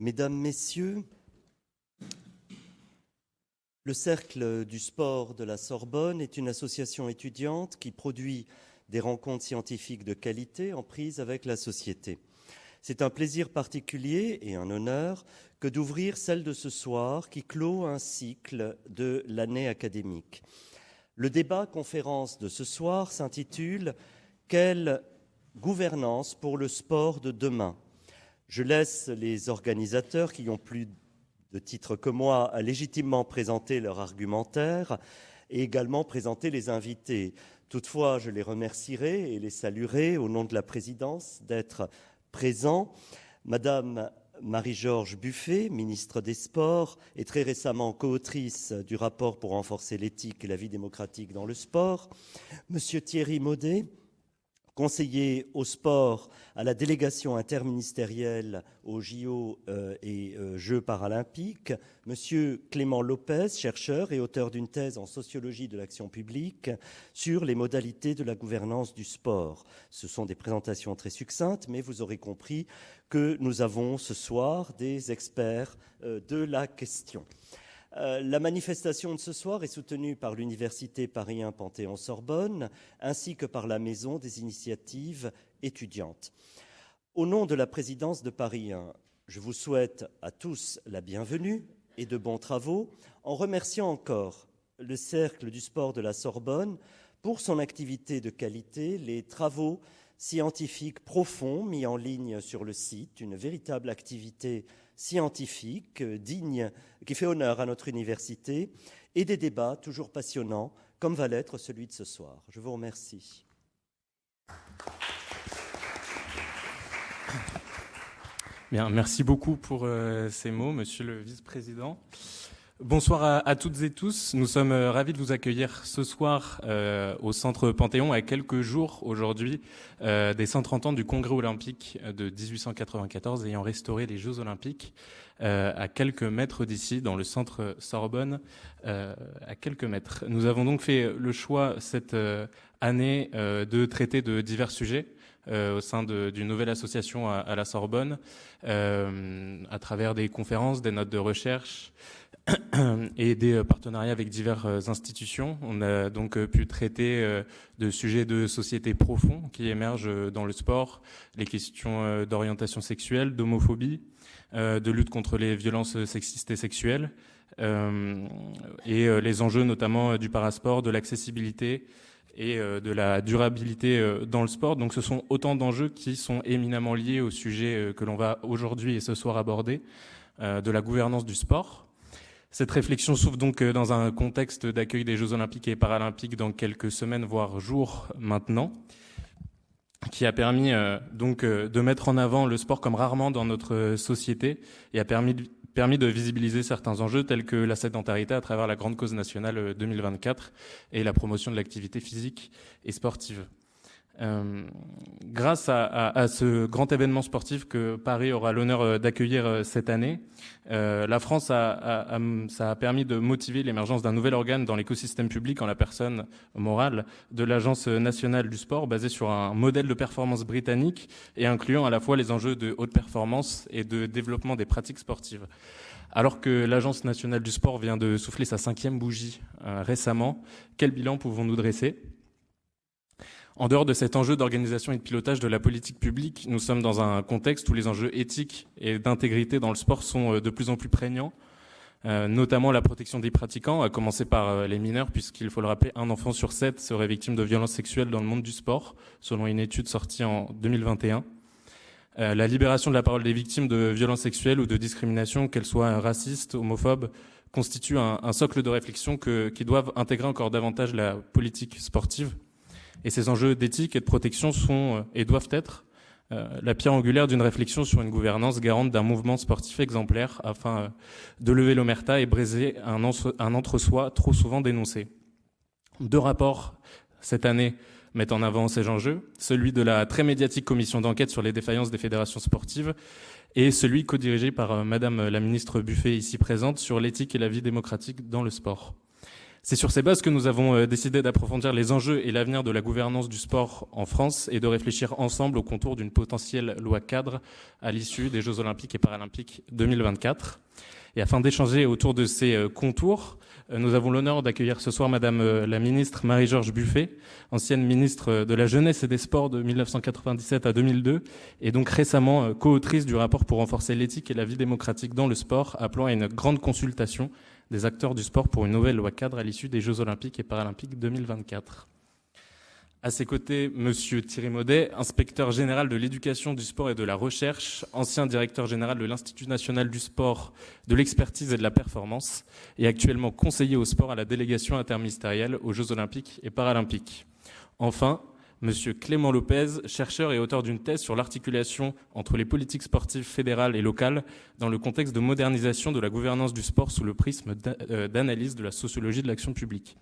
Mesdames, Messieurs, le Cercle du sport de la Sorbonne est une association étudiante qui produit des rencontres scientifiques de qualité en prise avec la société. C'est un plaisir particulier et un honneur que d'ouvrir celle de ce soir qui clôt un cycle de l'année académique. Le débat conférence de ce soir s'intitule « Quelle gouvernance pour le sport de demain ?» Je laisse les organisateurs qui ont plus de titres que moi à légitimement présenter leur argumentaire et également présenter les invités. Toutefois, je les remercierai et les saluerai au nom de la présidence d'être présents. Madame Marie-Georges Buffet, ministre des Sports, et très récemment co-autrice du rapport pour renforcer l'éthique et la vie démocratique dans le sport. Monsieur Thierry Maudet, conseiller au sport à la délégation interministérielle aux JO et Jeux paralympiques, Monsieur Clément Lopez, chercheur et auteur d'une thèse en sociologie de l'action publique sur les modalités de la gouvernance du sport. Ce sont des présentations très succinctes, mais vous aurez compris que nous avons ce soir des experts de la question. La manifestation de ce soir est soutenue par l'Université Paris 1 Panthéon-Sorbonne ainsi que par la Maison des initiatives étudiantes. Au nom de la présidence de Paris 1, je vous souhaite à tous la bienvenue et de bons travaux en remerciant encore le Cercle du sport de la Sorbonne pour son activité de qualité, les travaux scientifiques profonds mis en ligne sur le site, une véritable activité scientifique, digne, qui fait honneur à notre université, et des débats toujours passionnants, comme va l'être celui de ce soir. Je vous remercie. Bien, merci beaucoup pour ces mots, monsieur le vice-président. Bonsoir à toutes et tous. Nous sommes ravis de vous accueillir ce soir au Centre Panthéon, à quelques jours aujourd'hui des 130 ans du Congrès olympique de 1894 ayant restauré les Jeux olympiques à quelques mètres d'ici, dans le Centre Sorbonne, à quelques mètres. Nous avons donc fait le choix cette année de traiter de divers sujets au sein d'une nouvelle association à la Sorbonne, à travers des conférences, des notes de recherche, et des partenariats avec diverses institutions. On a donc pu traiter de sujets de société profonds qui émergent dans le sport, les questions d'orientation sexuelle, d'homophobie, de lutte contre les violences sexistes et sexuelles, et les enjeux notamment du parasport, de l'accessibilité et de la durabilité dans le sport. Donc ce sont autant d'enjeux qui sont éminemment liés au sujet que l'on va aujourd'hui et ce soir aborder, de la gouvernance du sport. Cette réflexion s'ouvre donc dans un contexte d'accueil des Jeux olympiques et paralympiques dans quelques semaines, voire jours maintenant, qui a permis donc de mettre en avant le sport comme rarement dans notre société et a permis de visibiliser certains enjeux tels que la sédentarité à travers la grande cause nationale 2024 et la promotion de l'activité physique et sportive. Grâce à ce grand événement sportif que Paris aura l'honneur d'accueillir cette année, la France ça a permis de motiver l'émergence d'un nouvel organe dans l'écosystème public en la personne morale de l'Agence nationale du sport, basée sur un modèle de performance britannique et incluant à la fois les enjeux de haute performance et de développement des pratiques sportives. Alors que l'Agence nationale du sport vient de souffler sa 5e bougie récemment, quel bilan pouvons-nous dresser ? En dehors de cet enjeu d'organisation et de pilotage de la politique publique, nous sommes dans un contexte où les enjeux éthiques et d'intégrité dans le sport sont de plus en plus prégnants, notamment la protection des pratiquants, à commencer par les mineurs, puisqu'il faut le rappeler, 1 enfant sur 7 serait victime de violences sexuelles dans le monde du sport, selon une étude sortie en 2021. La libération de la parole des victimes de violences sexuelles ou de discrimination, qu'elles soient racistes, homophobes, constitue un socle de réflexion qui doivent intégrer encore davantage la politique sportive. Et ces enjeux d'éthique et de protection sont et doivent être la pierre angulaire d'une réflexion sur une gouvernance garante d'un mouvement sportif exemplaire afin de lever l'omerta et briser un entre-soi trop souvent dénoncé. 2 rapports cette année mettent en avant ces enjeux, celui de la très médiatique commission d'enquête sur les défaillances des fédérations sportives et celui co-dirigé par Madame la ministre Buffet ici présente sur l'éthique et la vie démocratique dans le sport. C'est sur ces bases que nous avons décidé d'approfondir les enjeux et l'avenir de la gouvernance du sport en France et de réfléchir ensemble au contour d'une potentielle loi cadre à l'issue des Jeux Olympiques et Paralympiques 2024. Et afin d'échanger autour de ces contours, nous avons l'honneur d'accueillir ce soir Madame la ministre Marie-Georges Buffet, ancienne ministre de la Jeunesse et des Sports de 1997 à 2002, et donc récemment co-autrice du rapport pour renforcer l'éthique et la vie démocratique dans le sport, appelant à une grande consultation des acteurs du sport pour une nouvelle loi cadre à l'issue des Jeux Olympiques et Paralympiques 2024. À ses côtés, Monsieur Thierry Maudet, inspecteur général de l'éducation, du sport et de la recherche, ancien directeur général de l'Institut national du sport, de l'expertise et de la performance, et actuellement conseiller au sport à la délégation interministérielle aux Jeux Olympiques et Paralympiques. Enfin, Monsieur Clément Lopez, chercheur et auteur d'une thèse sur l'articulation entre les politiques sportives fédérales et locales dans le contexte de modernisation de la gouvernance du sport sous le prisme d'analyse de la sociologie de l'action publique.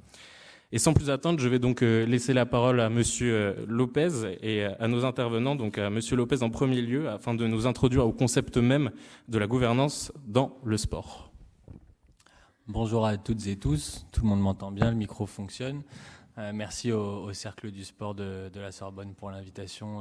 Et sans plus attendre, je vais donc laisser la parole à Monsieur Lopez et à nos intervenants, donc à Monsieur Lopez en premier lieu, afin de nous introduire au concept même de la gouvernance dans le sport. Bonjour à toutes et tous, tout le monde m'entend bien, le micro fonctionne. Merci au Cercle du Sport de la Sorbonne pour l'invitation,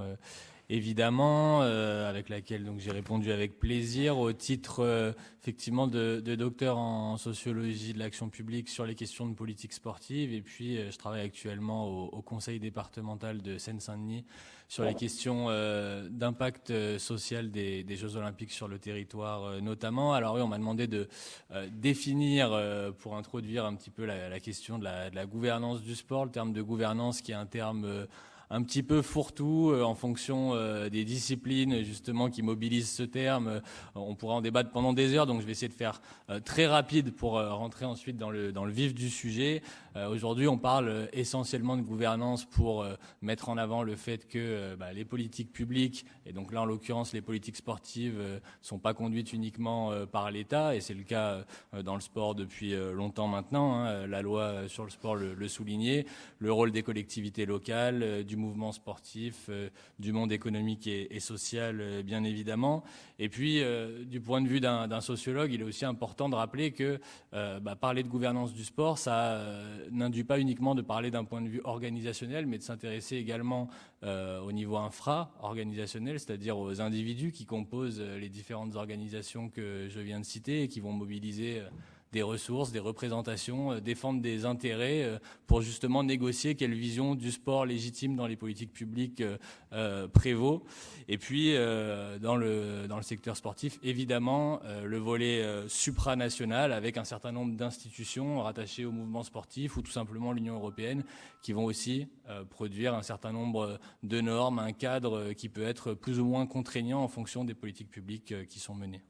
évidemment, avec laquelle donc j'ai répondu avec plaisir au titre effectivement de docteur en sociologie de l'action publique sur les questions de politique sportive. Et puis je travaille actuellement au conseil départemental de Seine-Saint-Denis sur les questions d'impact social des Jeux Olympiques sur le territoire notamment. Alors oui, on m'a demandé de définir, pour introduire un petit peu la question de la gouvernance du sport, le terme de gouvernance qui est un terme un petit peu fourre-tout en fonction des disciplines justement qui mobilisent ce terme. On pourra en débattre pendant des heures, donc je vais essayer de faire très rapide pour rentrer ensuite dans le vif du sujet. Aujourd'hui, on parle essentiellement de gouvernance pour mettre en avant le fait que les politiques publiques, et donc là en l'occurrence les politiques sportives, sont pas conduites uniquement par l'État, et c'est le cas dans le sport depuis longtemps maintenant. La loi sur le sport le soulignait, le rôle des collectivités locales, du mouvement sportif, du monde économique et social, bien évidemment. Et puis, du point de vue d'un sociologue, il est aussi important de rappeler que parler de gouvernance du sport, ça n'induit pas uniquement de parler d'un point de vue organisationnel, mais de s'intéresser également au niveau infra-organisationnel, c'est-à-dire aux individus qui composent les différentes organisations que je viens de citer et qui vont mobiliser des ressources, des représentations, défendre des intérêts pour justement négocier quelle vision du sport légitime dans les politiques publiques prévaut. Et puis, dans le secteur sportif, évidemment, le volet supranational avec un certain nombre d'institutions rattachées au mouvement sportif ou tout simplement l'Union européenne qui vont aussi produire un certain nombre de normes, un cadre qui peut être plus ou moins contraignant en fonction des politiques publiques qui sont menées.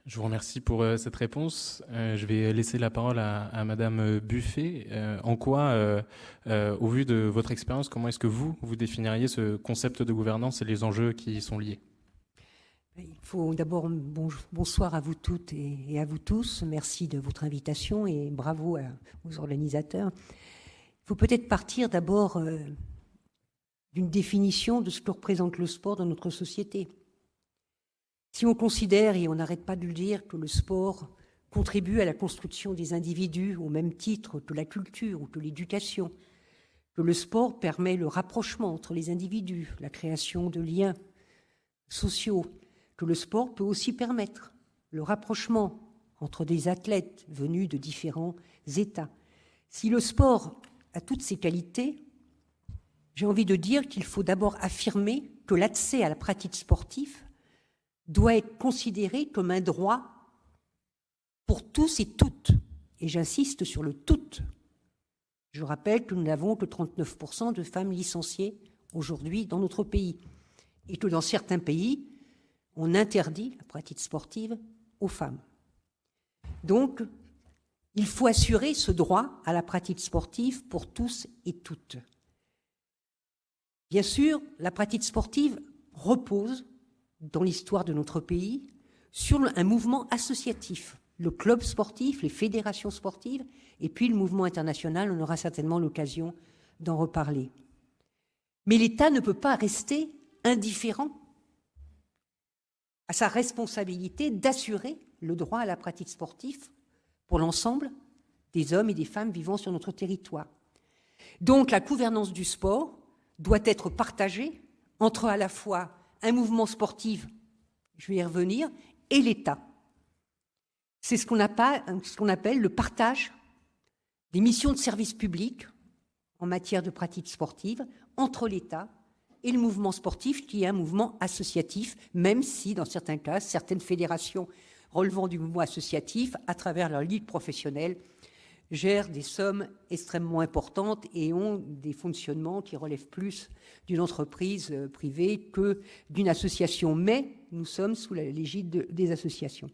Je vous remercie pour cette réponse. Je vais laisser la parole à Madame Buffet. En quoi, au vu de votre expérience, comment est-ce que vous définiriez ce concept de gouvernance et les enjeux qui y sont liés ? Il faut d'abord bonsoir à vous toutes et à vous tous. Merci de votre invitation et bravo aux organisateurs. Il faut peut-être partir d'abord d'une définition de ce que représente le sport dans notre société. Si on considère, et on n'arrête pas de le dire, que le sport contribue à la construction des individus au même titre que la culture ou que l'éducation, que le sport permet le rapprochement entre les individus, la création de liens sociaux, que le sport peut aussi permettre le rapprochement entre des athlètes venus de différents États. Si le sport a toutes ces qualités, j'ai envie de dire qu'il faut d'abord affirmer que l'accès à la pratique sportive doit être considéré comme un droit pour tous et toutes. Et j'insiste sur le « toutes ». Je rappelle que nous n'avons que 39% de femmes licenciées aujourd'hui dans notre pays et que dans certains pays, on interdit la pratique sportive aux femmes. Donc, il faut assurer ce droit à la pratique sportive pour tous et toutes. Bien sûr, la pratique sportive repose dans l'histoire de notre pays, sur un mouvement associatif, le club sportif, les fédérations sportives, et puis le mouvement international, on aura certainement l'occasion d'en reparler. Mais l'État ne peut pas rester indifférent à sa responsabilité d'assurer le droit à la pratique sportive pour l'ensemble des hommes et des femmes vivant sur notre territoire. Donc la gouvernance du sport doit être partagée entre à la fois un mouvement sportif, je vais y revenir, et l'État. C'est ce qu'on appelle le partage des missions de service public en matière de pratique sportive entre l'État et le mouvement sportif, qui est un mouvement associatif, même si, dans certains cas, certaines fédérations relevant du mouvement associatif, à travers leur ligue professionnelle, gèrent des sommes extrêmement importantes et ont des fonctionnements qui relèvent plus d'une entreprise privée que d'une association. Mais nous sommes sous la l'égide des associations.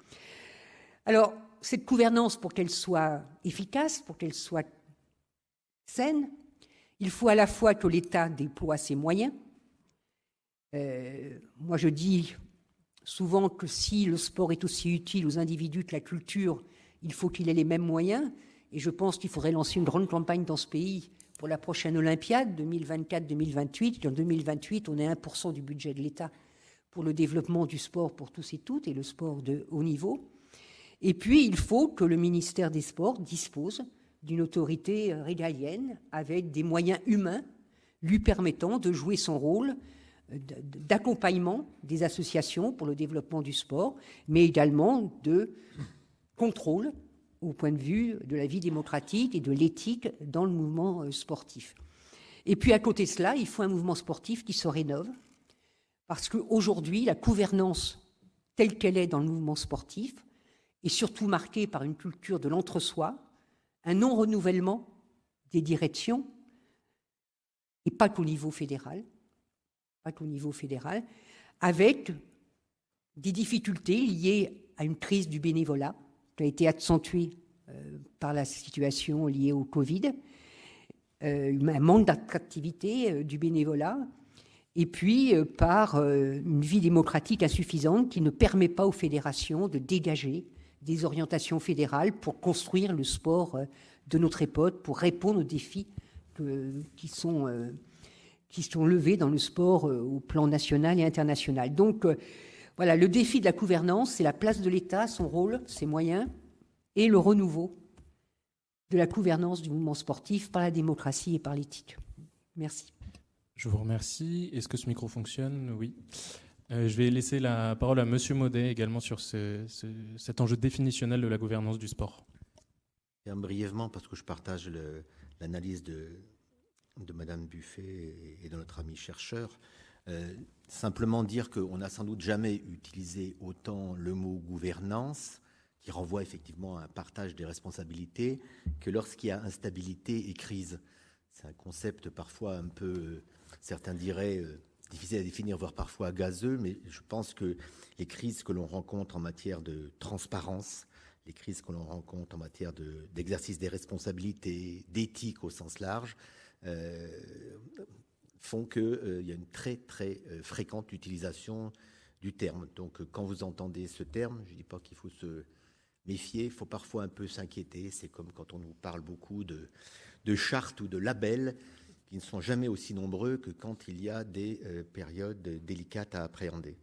Alors, cette gouvernance, pour qu'elle soit efficace, pour qu'elle soit saine, il faut à la fois que l'État déploie ses moyens. Moi, je dis souvent que si le sport est aussi utile aux individus que la culture, il faut qu'il ait les mêmes moyens. Et je pense qu'il faudrait lancer une grande campagne dans ce pays pour la prochaine Olympiade, 2024-2028. En 2028, on est 1% du budget de l'État pour le développement du sport pour tous et toutes, et le sport de haut niveau. Et puis, il faut que le ministère des Sports dispose d'une autorité régalienne avec des moyens humains lui permettant de jouer son rôle d'accompagnement des associations pour le développement du sport, mais également de contrôle au point de vue de la vie démocratique et de l'éthique dans le mouvement sportif. Et puis à côté de cela, il faut un mouvement sportif qui se rénove, parce qu'aujourd'hui, la gouvernance telle qu'elle est dans le mouvement sportif est surtout marquée par une culture de l'entre-soi, un non-renouvellement des directions, et pas qu'au niveau fédéral, avec des difficultés liées à une crise du bénévolat, qui a été accentuée par la situation liée au Covid, un manque d'attractivité du bénévolat, et puis par une vie démocratique insuffisante qui ne permet pas aux fédérations de dégager des orientations fédérales pour construire le sport de notre époque, pour répondre aux défis qui sont levés dans le sport au plan national et international. Donc, voilà, le défi de la gouvernance, c'est la place de l'État, son rôle, ses moyens, et le renouveau de la gouvernance du mouvement sportif par la démocratie et par l'éthique. Merci. Je vous remercie. Est-ce que ce micro fonctionne ? Oui. Je vais laisser la parole à Monsieur Maudet également sur cet enjeu définitionnel de la gouvernance du sport. Bien brièvement, parce que je partage l'analyse de Madame Buffet et de notre ami chercheur. Simplement dire qu'on n'a sans doute jamais utilisé autant le mot gouvernance, qui renvoie effectivement à un partage des responsabilités, que lorsqu'il y a instabilité et crise. C'est un concept parfois un peu, certains diraient, difficile à définir, voire parfois gazeux, mais je pense que les crises que l'on rencontre en matière de transparence, les crises que l'on rencontre en matière d'exercice des responsabilités, d'éthique au sens large, font qu'il y a une très très fréquente utilisation du terme. Donc quand vous entendez ce terme, je ne dis pas qu'il faut se méfier, il faut parfois un peu s'inquiéter. C'est comme quand on nous parle beaucoup de chartes ou de labels qui ne sont jamais aussi nombreux que quand il y a des périodes délicates à appréhender.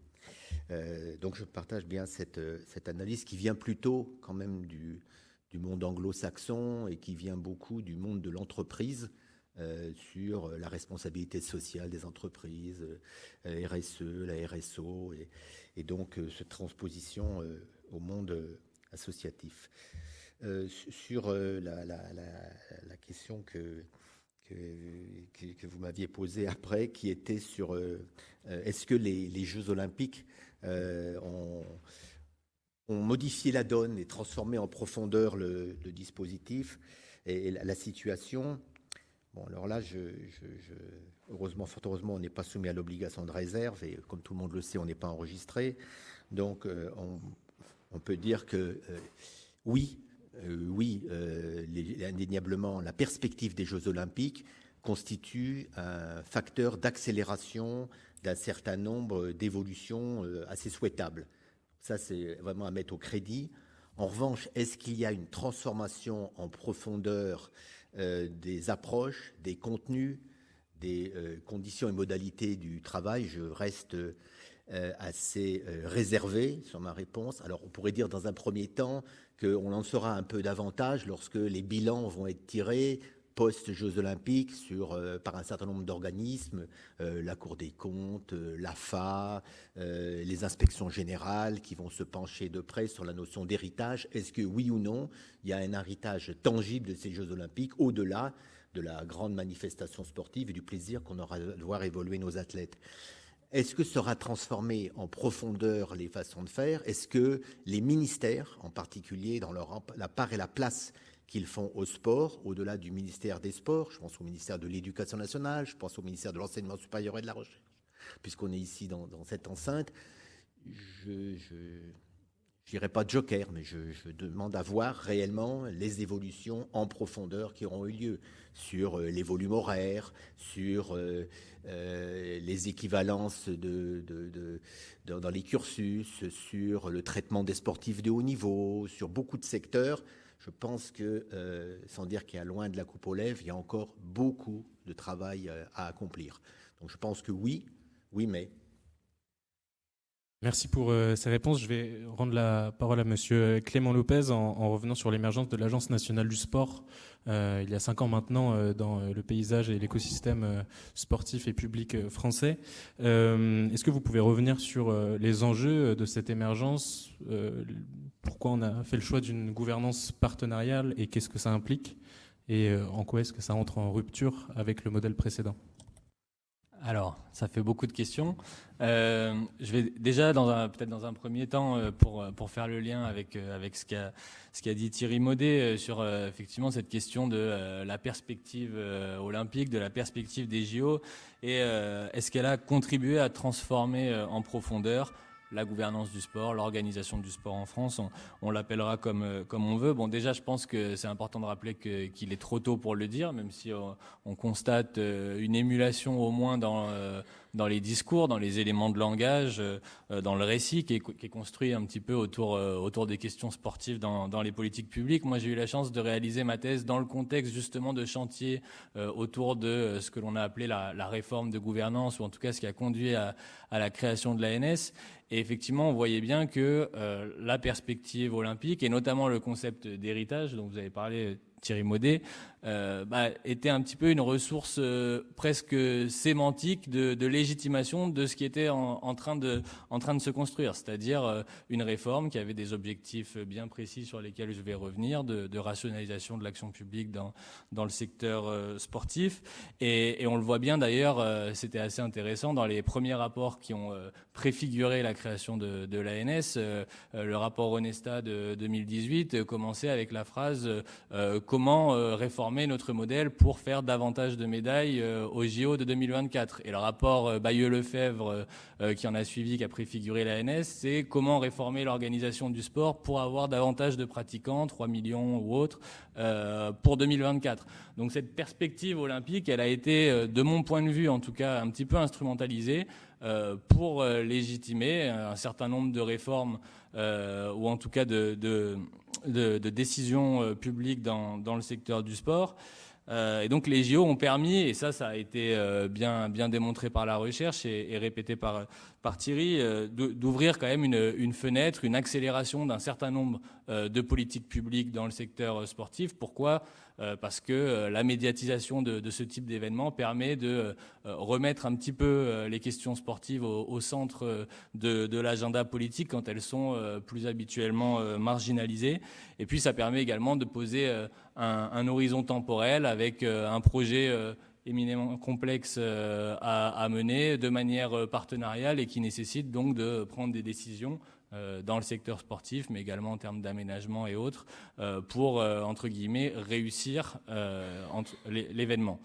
Donc je partage bien cette analyse qui vient plutôt quand même du monde anglo-saxon et qui vient beaucoup du monde de l'entreprise, sur la responsabilité sociale des entreprises, RSE, la RSO, et donc cette transposition au monde associatif. Sur la question que vous m'aviez posée après, qui était sur est-ce que les Jeux Olympiques ont modifié la donne et transformé en profondeur le dispositif et la situation. Bon, alors là, heureusement, fort heureusement, on n'est pas soumis à l'obligation de réserve et comme tout le monde le sait, on n'est pas enregistré. Donc, on peut dire que oui, indéniablement, la perspective des Jeux Olympiques constitue un facteur d'accélération d'un certain nombre d'évolutions assez souhaitables. Ça, c'est vraiment à mettre au crédit. En revanche, est-ce qu'il y a une transformation en profondeur des approches, des contenus, des conditions et modalités du travail? Je reste assez réservé sur ma réponse. Alors, on pourrait dire dans un premier temps qu'on en saura un peu davantage lorsque les bilans vont être tirés post-Jeux Olympiques par un certain nombre d'organismes, la Cour des comptes, l'AFA, les inspections générales qui vont se pencher de près sur la notion d'héritage. Est-ce que oui ou non, il y a un héritage tangible de ces Jeux Olympiques au-delà de la grande manifestation sportive et du plaisir qu'on aura de voir évoluer nos athlètes? Est-ce que sera transformé en profondeur les façons de faire? Est-ce que les ministères, en particulier dans la part et la place qu'ils font au sport, au-delà du ministère des Sports, je pense au ministère de l'Éducation nationale, je pense au ministère de l'Enseignement supérieur et de la Recherche, puisqu'on est ici dans cette enceinte, je dirais pas de joker, mais je demande à voir réellement les évolutions en profondeur qui auront eu lieu sur les volumes horaires, sur les équivalences dans les cursus, sur le traitement des sportifs de haut niveau, sur beaucoup de secteurs. Je pense que, sans dire qu'il y a loin de la coupe aux lèvres, il y a encore beaucoup de travail à accomplir. Donc je pense que oui, mais... Merci pour ces réponses. Je vais rendre la parole à Monsieur Clément Lopez en revenant sur l'émergence de l'Agence nationale du sport il y a 5 ans maintenant dans le paysage et l'écosystème sportif et public français. Est-ce que vous pouvez revenir sur les enjeux de cette émergence, pourquoi on a fait le choix d'une gouvernance partenariale et qu'est-ce que ça implique et en quoi est-ce que ça entre en rupture avec le modèle précédent? Alors, ça fait beaucoup de questions. Je vais déjà, peut-être dans un premier temps, pour faire le lien avec ce qu'a dit Thierry Maudet sur effectivement cette question de la perspective olympique, de la perspective des JO, et est-ce qu'elle a contribué à transformer en profondeur la gouvernance du sport, l'organisation du sport en France, on l'appellera comme on veut. Bon, déjà, je pense que c'est important de rappeler qu'il est trop tôt pour le dire, même si on constate une émulation au moins dans les discours, dans les éléments de langage, dans le récit qui est construit un petit peu autour des questions sportives dans les politiques publiques. Moi, j'ai eu la chance de réaliser ma thèse dans le contexte justement de chantier autour de ce que l'on a appelé la réforme de gouvernance, ou en tout cas ce qui a conduit à la création de l'ANS. Et effectivement, on voyait bien que la perspective olympique, et notamment le concept d'héritage dont vous avez parlé, Thierry Maudet, était un petit peu une ressource presque sémantique de légitimation de ce qui était en train de se construire, c'est-à-dire une réforme qui avait des objectifs bien précis sur lesquels je vais revenir, de rationalisation de l'action publique dans le secteur sportif. Et on le voit bien d'ailleurs, c'était assez intéressant, dans les premiers rapports qui ont préfiguré la création de l'ANS, le rapport Onesta de 2018 commençait avec la phrase comment réformer notre modèle pour faire davantage de médailles au JO de 2024. Et le rapport Bayeux-Lefebvre qui en a suivi, qui a préfiguré l'ANS, c'est comment réformer l'organisation du sport pour avoir davantage de pratiquants, 3 millions ou autres, pour 2024. Donc cette perspective olympique, elle a été, de mon point de vue en tout cas, un petit peu instrumentalisée pour légitimer un certain nombre de réformes ou en tout cas de décisions publiques dans le secteur du sport. Et donc les JO ont permis, et ça a été bien démontré par la recherche et répété par Thierry, d'ouvrir quand même une fenêtre, une accélération d'un certain nombre de politiques publiques dans le secteur sportif. Pourquoi ? Parce que la médiatisation de ce type d'événement permet de remettre un petit peu les questions sportives au centre de l'agenda politique quand elles sont plus habituellement marginalisées. Et puis ça permet également de poser un horizon temporel avec un projet éminemment complexe à mener de manière partenariale et qui nécessite donc de prendre des décisions dans le secteur sportif, mais également en termes d'aménagement et autres, pour, entre guillemets, réussir l'événement.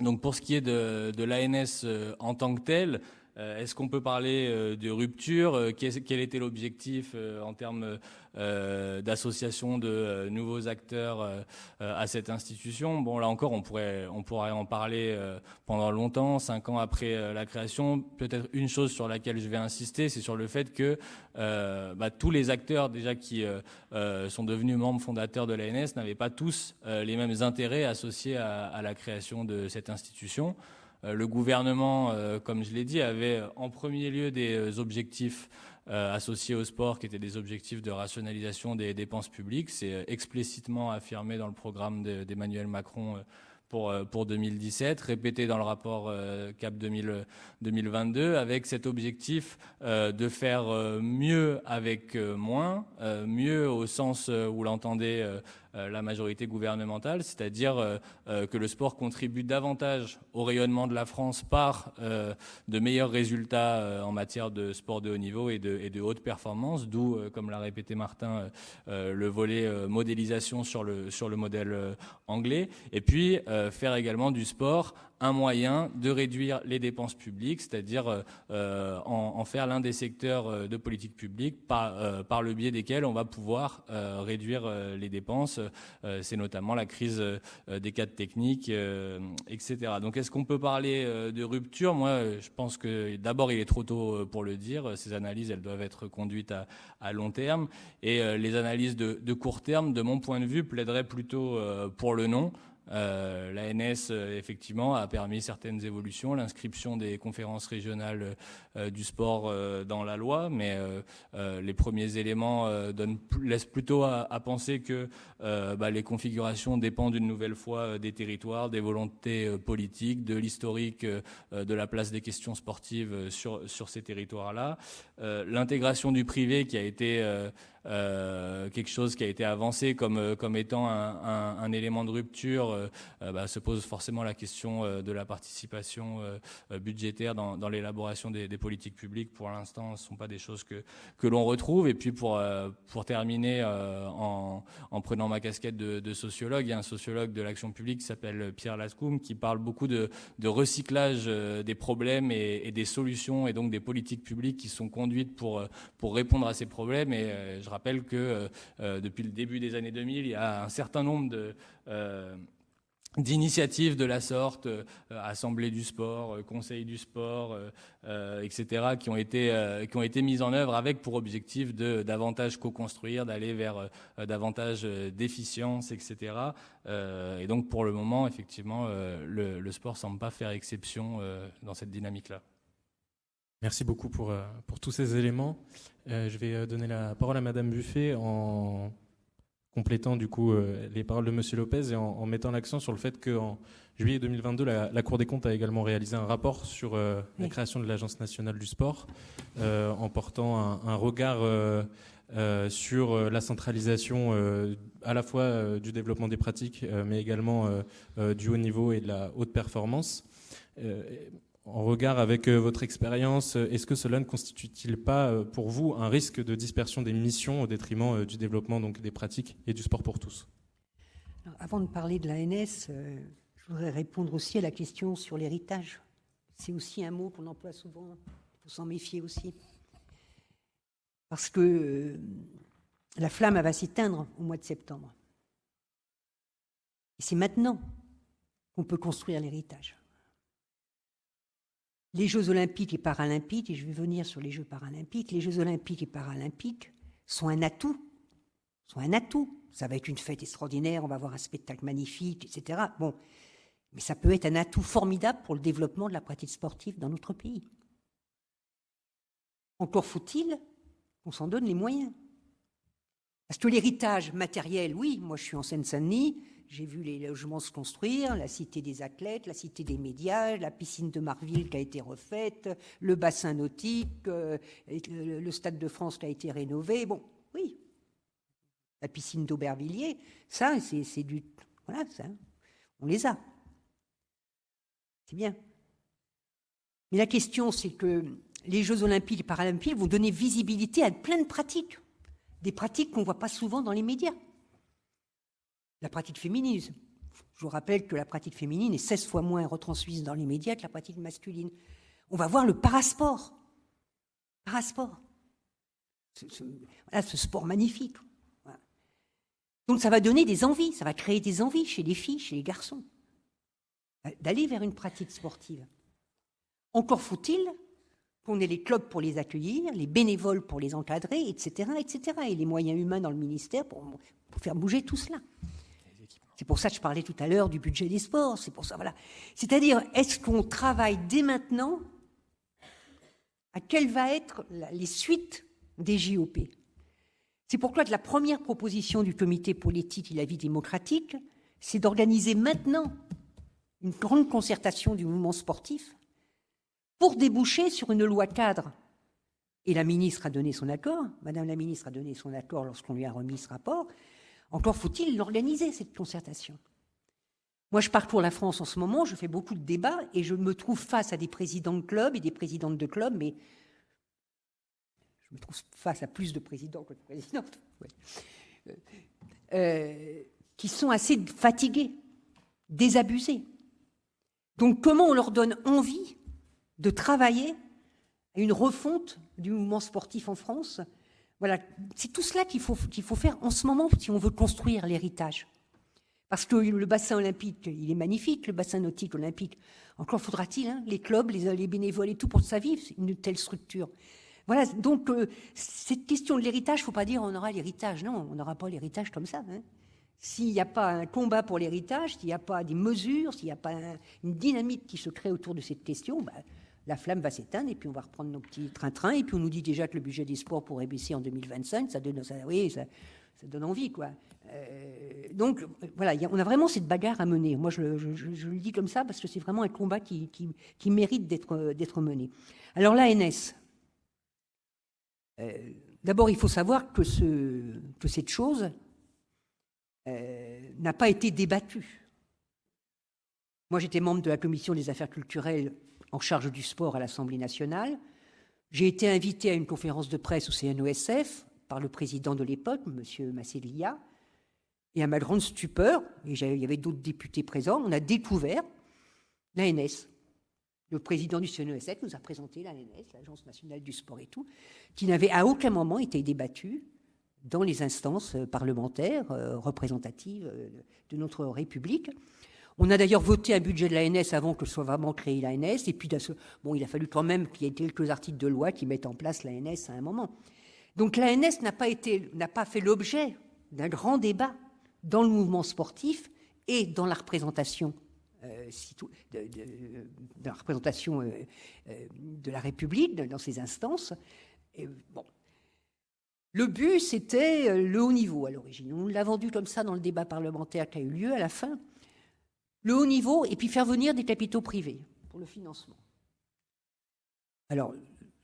Donc pour ce qui est de l'ANS en tant que tel, est-ce qu'on peut parler de rupture ? Quel était l'objectif en termes d'association de nouveaux acteurs à cette institution ? Bon, là encore, on pourrait en parler pendant longtemps, 5 ans après la création. Peut-être une chose sur laquelle je vais insister, c'est sur le fait que tous les acteurs déjà qui sont devenus membres fondateurs de l'ANS n'avaient pas tous les mêmes intérêts associés à la création de cette institution. Le gouvernement, comme je l'ai dit, avait en premier lieu des objectifs associés au sport, qui étaient des objectifs de rationalisation des dépenses publiques. C'est explicitement affirmé dans le programme d'Emmanuel Macron pour 2017, répété dans le rapport CAP 2022, avec cet objectif de faire mieux avec moins, mieux au sens où l'entendait la majorité gouvernementale, c'est-à-dire que le sport contribue davantage au rayonnement de la France par de meilleurs résultats en matière de sport de haut niveau et de haute performance, d'où, comme l'a répété Martin, le volet modélisation sur le modèle anglais, et puis faire également du sport un moyen de réduire les dépenses publiques, c'est-à-dire en faire l'un des secteurs de politique publique par le biais desquels on va pouvoir réduire les dépenses. C'est notamment la crise des cadres techniques, etc. Donc est-ce qu'on peut parler de rupture ? Moi, je pense que d'abord, il est trop tôt pour le dire. Ces analyses, elles doivent être conduites à long terme. Et les analyses de court terme, de mon point de vue, plaideraient plutôt pour le non. L'ANS, effectivement, a permis certaines évolutions, l'inscription des conférences régionales du sport dans la loi, mais les premiers éléments laissent plutôt à penser que les configurations dépendent une nouvelle fois des territoires, des volontés politiques, de l'historique de la place des questions sportives sur ces territoires-là. L'intégration du privé qui a été quelque chose qui a été avancé comme étant un élément de rupture, se pose forcément la question de la participation budgétaire dans l'élaboration des politiques publiques. Pour l'instant, ce ne sont pas des choses que l'on retrouve. Et puis pour terminer, en prenant ma casquette de sociologue, il y a un sociologue de l'action publique qui s'appelle Pierre Lascoum, qui parle beaucoup de recyclage des problèmes et des solutions, et donc des politiques publiques qui sont conduites pour répondre à ces problèmes. Et je rappelle que depuis le début des années 2000, il y a un certain nombre d'initiatives de la sorte, Assemblée du sport, Conseil du sport, etc., qui ont été mises en œuvre avec pour objectif de davantage co-construire, d'aller vers davantage d'efficience, etc. Et donc pour le moment, effectivement, le sport semble pas faire exception dans cette dynamique-là. Merci beaucoup pour tous ces éléments. Je vais donner la parole à Madame Buffet en complétant du coup les paroles de Monsieur Lopez et en mettant l'accent sur le fait qu'en juillet 2022, la Cour des comptes a également réalisé un rapport sur la création de l'Agence nationale du sport, en portant un regard sur la centralisation à la fois du développement des pratiques, mais également du haut niveau et de la haute performance. En regard avec votre expérience, est-ce que cela ne constitue-t-il pas pour vous un risque de dispersion des missions au détriment du développement donc, des pratiques et du sport pour tous ? Alors, avant de parler de l'ANS, je voudrais répondre aussi à la question sur l'héritage. C'est aussi un mot qu'on emploie souvent, il faut s'en méfier aussi. Parce que la flamme elle va s'éteindre au mois de septembre. Et c'est maintenant qu'on peut construire l'héritage. Les Jeux olympiques et paralympiques, et je vais venir sur les Jeux paralympiques, les Jeux olympiques et paralympiques sont un atout. Ça va être une fête extraordinaire, on va avoir un spectacle magnifique, etc. Bon, mais ça peut être un atout formidable pour le développement de la pratique sportive dans notre pays. Encore faut-il qu'on s'en donne les moyens. Parce que l'héritage matériel, oui, moi je suis en Seine-Saint-Denis, j'ai vu les logements se construire, la cité des athlètes, la cité des médias, la piscine de Marville qui a été refaite, le bassin nautique, le Stade de France qui a été rénové. Bon, oui, la piscine d'Aubervilliers, ça, c'est du... Voilà, ça, on les a. C'est bien. Mais la question, c'est que les Jeux olympiques et paralympiques vont donner visibilité à plein de pratiques. Des pratiques qu'on ne voit pas souvent dans les médias. La pratique féminine. Je vous rappelle que la pratique féminine est 16 fois moins retransmise dans les médias que la pratique masculine. On va voir le parasport. Ce sport magnifique. Voilà. Donc ça va donner des envies, ça va créer des envies chez les filles, chez les garçons, d'aller vers une pratique sportive. Encore faut-il qu'on ait les clubs pour les accueillir, les bénévoles pour les encadrer, etc., et les moyens humains dans le ministère pour faire bouger tout cela. C'est pour ça que je parlais tout à l'heure du budget des sports. C'est pour ça, voilà. C'est-à-dire, est-ce qu'on travaille dès maintenant à quelles vont être les suites des JOP. C'est pourquoi la première proposition du Comité pour l'éthique et la vie démocratique, c'est d'organiser maintenant une grande concertation du mouvement sportif pour déboucher sur une loi cadre. Et la ministre a donné son accord, Madame la ministre a donné son accord lorsqu'on lui a remis ce rapport. Encore faut-il l'organiser, cette concertation. Moi, je parcours la France en ce moment, je fais beaucoup de débats et je me trouve face à des présidents de clubs et des présidentes de clubs, mais je me trouve face à plus de présidents que de présidentes, qui sont assez fatigués, désabusés. Donc, comment on leur donne envie de travailler à une refonte du mouvement sportif en France? Voilà, c'est tout cela qu'il faut faire en ce moment si on veut construire l'héritage. Parce que le bassin olympique, il est magnifique, le bassin nautique olympique. Encore faudra-t-il, les clubs, les bénévoles et tout pour ça vivre une telle structure. Voilà, donc cette question de l'héritage, il ne faut pas dire on aura l'héritage. Non, on n'aura pas l'héritage comme ça. S'il n'y a pas un combat pour l'héritage, s'il n'y a pas des mesures, s'il n'y a pas une dynamique qui se crée autour de cette question, la flamme va s'éteindre et puis on va reprendre nos petits trains-trains. Et puis on nous dit déjà que le budget des sports pourrait baisser en 2025. Ça donne envie, quoi. Donc, voilà, on a vraiment cette bagarre à mener. Moi, je le dis comme ça parce que c'est vraiment un combat qui mérite d'être mené. Alors, l'ANS. D'abord, il faut savoir que cette chose n'a pas été débattue. Moi, j'étais membre de la commission des affaires culturelles en charge du sport à l'Assemblée nationale. J'ai été invité à une conférence de presse au CNOSF par le président de l'époque, M. Massélia. Et à ma grande stupeur, et il y avait d'autres députés présents, on a découvert l'ANS. Le président du CNOSF nous a présenté l'ANS, l'Agence nationale du sport et tout, qui n'avait à aucun moment été débattue dans les instances parlementaires représentatives de notre République. On a d'ailleurs voté un budget de l'ANS avant que soit vraiment créé l'ANS, et puis il a fallu quand même qu'il y ait quelques articles de loi qui mettent en place l'ANS à un moment. Donc l'ANS n'a pas fait l'objet d'un grand débat dans le mouvement sportif et dans la représentation de la République, dans ses instances. Et le but, c'était le haut niveau à l'origine. On l'a vendu comme ça dans le débat parlementaire qui a eu lieu à la fin. Le haut niveau, et puis faire venir des capitaux privés pour le financement. Alors,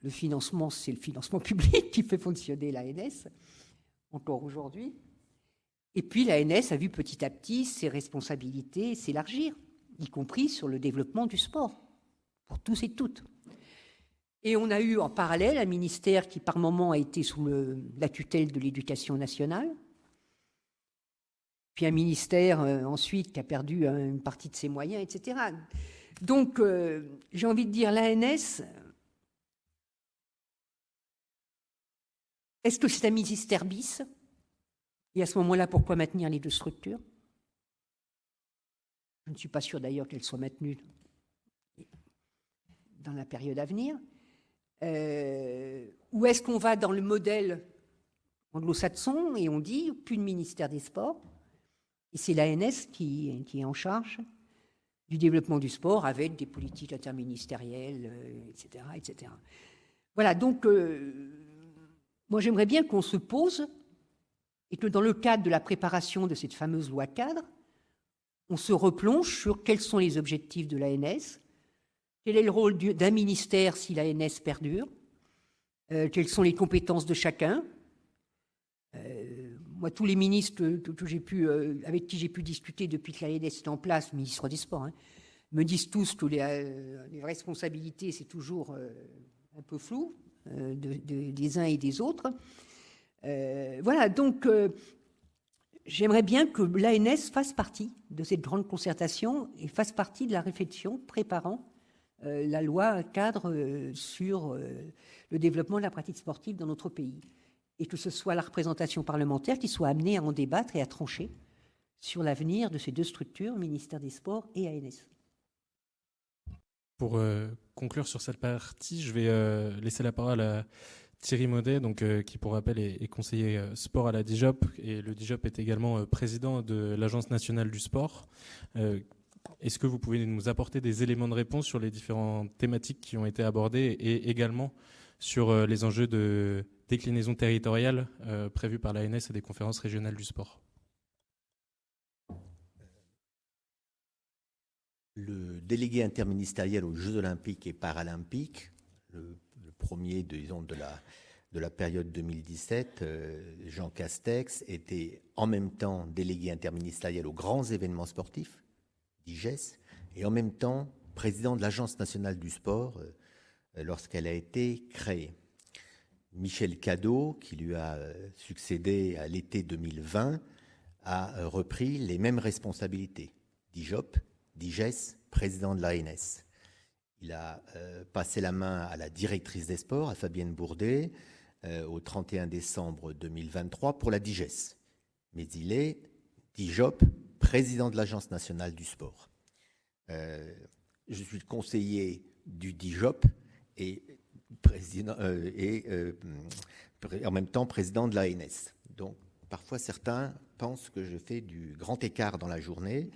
le financement, c'est le financement public qui fait fonctionner l'ANS, encore aujourd'hui. Et puis l'ANS a vu petit à petit ses responsabilités s'élargir, y compris sur le développement du sport, pour tous et toutes. Et on a eu en parallèle un ministère qui par moments a été sous la tutelle de l'Éducation nationale, puis un ministère ensuite qui a perdu une partie de ses moyens, etc. Donc j'ai envie de dire l'ANS, est-ce que c'est un ministère bis ? Et à ce moment-là, pourquoi maintenir les deux structures ? Je ne suis pas sûr d'ailleurs qu'elles soient maintenues dans la période à venir. Ou est-ce qu'on va dans le modèle anglo-saxon et on dit plus de ministère des Sports, et c'est l'ANS qui est en charge du développement du sport avec des politiques interministérielles, etc., etc. Voilà, donc moi j'aimerais bien qu'on se pose et que dans le cadre de la préparation de cette fameuse loi cadre, on se replonge sur quels sont les objectifs de l'ANS, quel est le rôle d'un ministère si l'ANS perdure, quelles sont les compétences de chacun. Moi, tous les ministres avec qui j'ai pu discuter depuis que l'ANS est en place, ministre des Sports, me disent tous que les responsabilités, c'est toujours un peu flou des uns et des autres. Voilà, donc j'aimerais bien que l'ANS fasse partie de cette grande concertation et fasse partie de la réflexion préparant la loi cadre sur le développement de la pratique sportive dans notre pays. Et que ce soit la représentation parlementaire qui soit amenée à en débattre et à trancher sur l'avenir de ces deux structures, ministère des Sports et ANS. Pour conclure sur cette partie, je vais laisser la parole à Thierry Maudet, donc, qui pour rappel est conseiller sport à la DIJOP, et le DIJOP est également président de l'Agence nationale du sport. Est-ce que vous pouvez nous apporter des éléments de réponse sur les différentes thématiques qui ont été abordées et également sur les enjeux déclinaison territoriale prévue par l'ANS et des conférences régionales du sport. Le délégué interministériel aux Jeux olympiques et paralympiques, le premier disons, de la période 2017, Jean Castex, était en même temps délégué interministériel aux grands événements sportifs, DIGES, et en même temps président de l'Agence nationale du sport lorsqu'elle a été créée. Michel Cadot, qui lui a succédé à l'été 2020, a repris les mêmes responsabilités. DIJOP, DIGES, président de l'ANS. Il a passé la main à la directrice des sports, à Fabienne Bourdet, au 31 décembre 2023 pour la DIGES. Mais il est DIJOP, président de l'Agence nationale du sport. Je suis le conseiller du DIJOP et en même temps président de l'ANS. Donc, parfois, certains pensent que je fais du grand écart dans la journée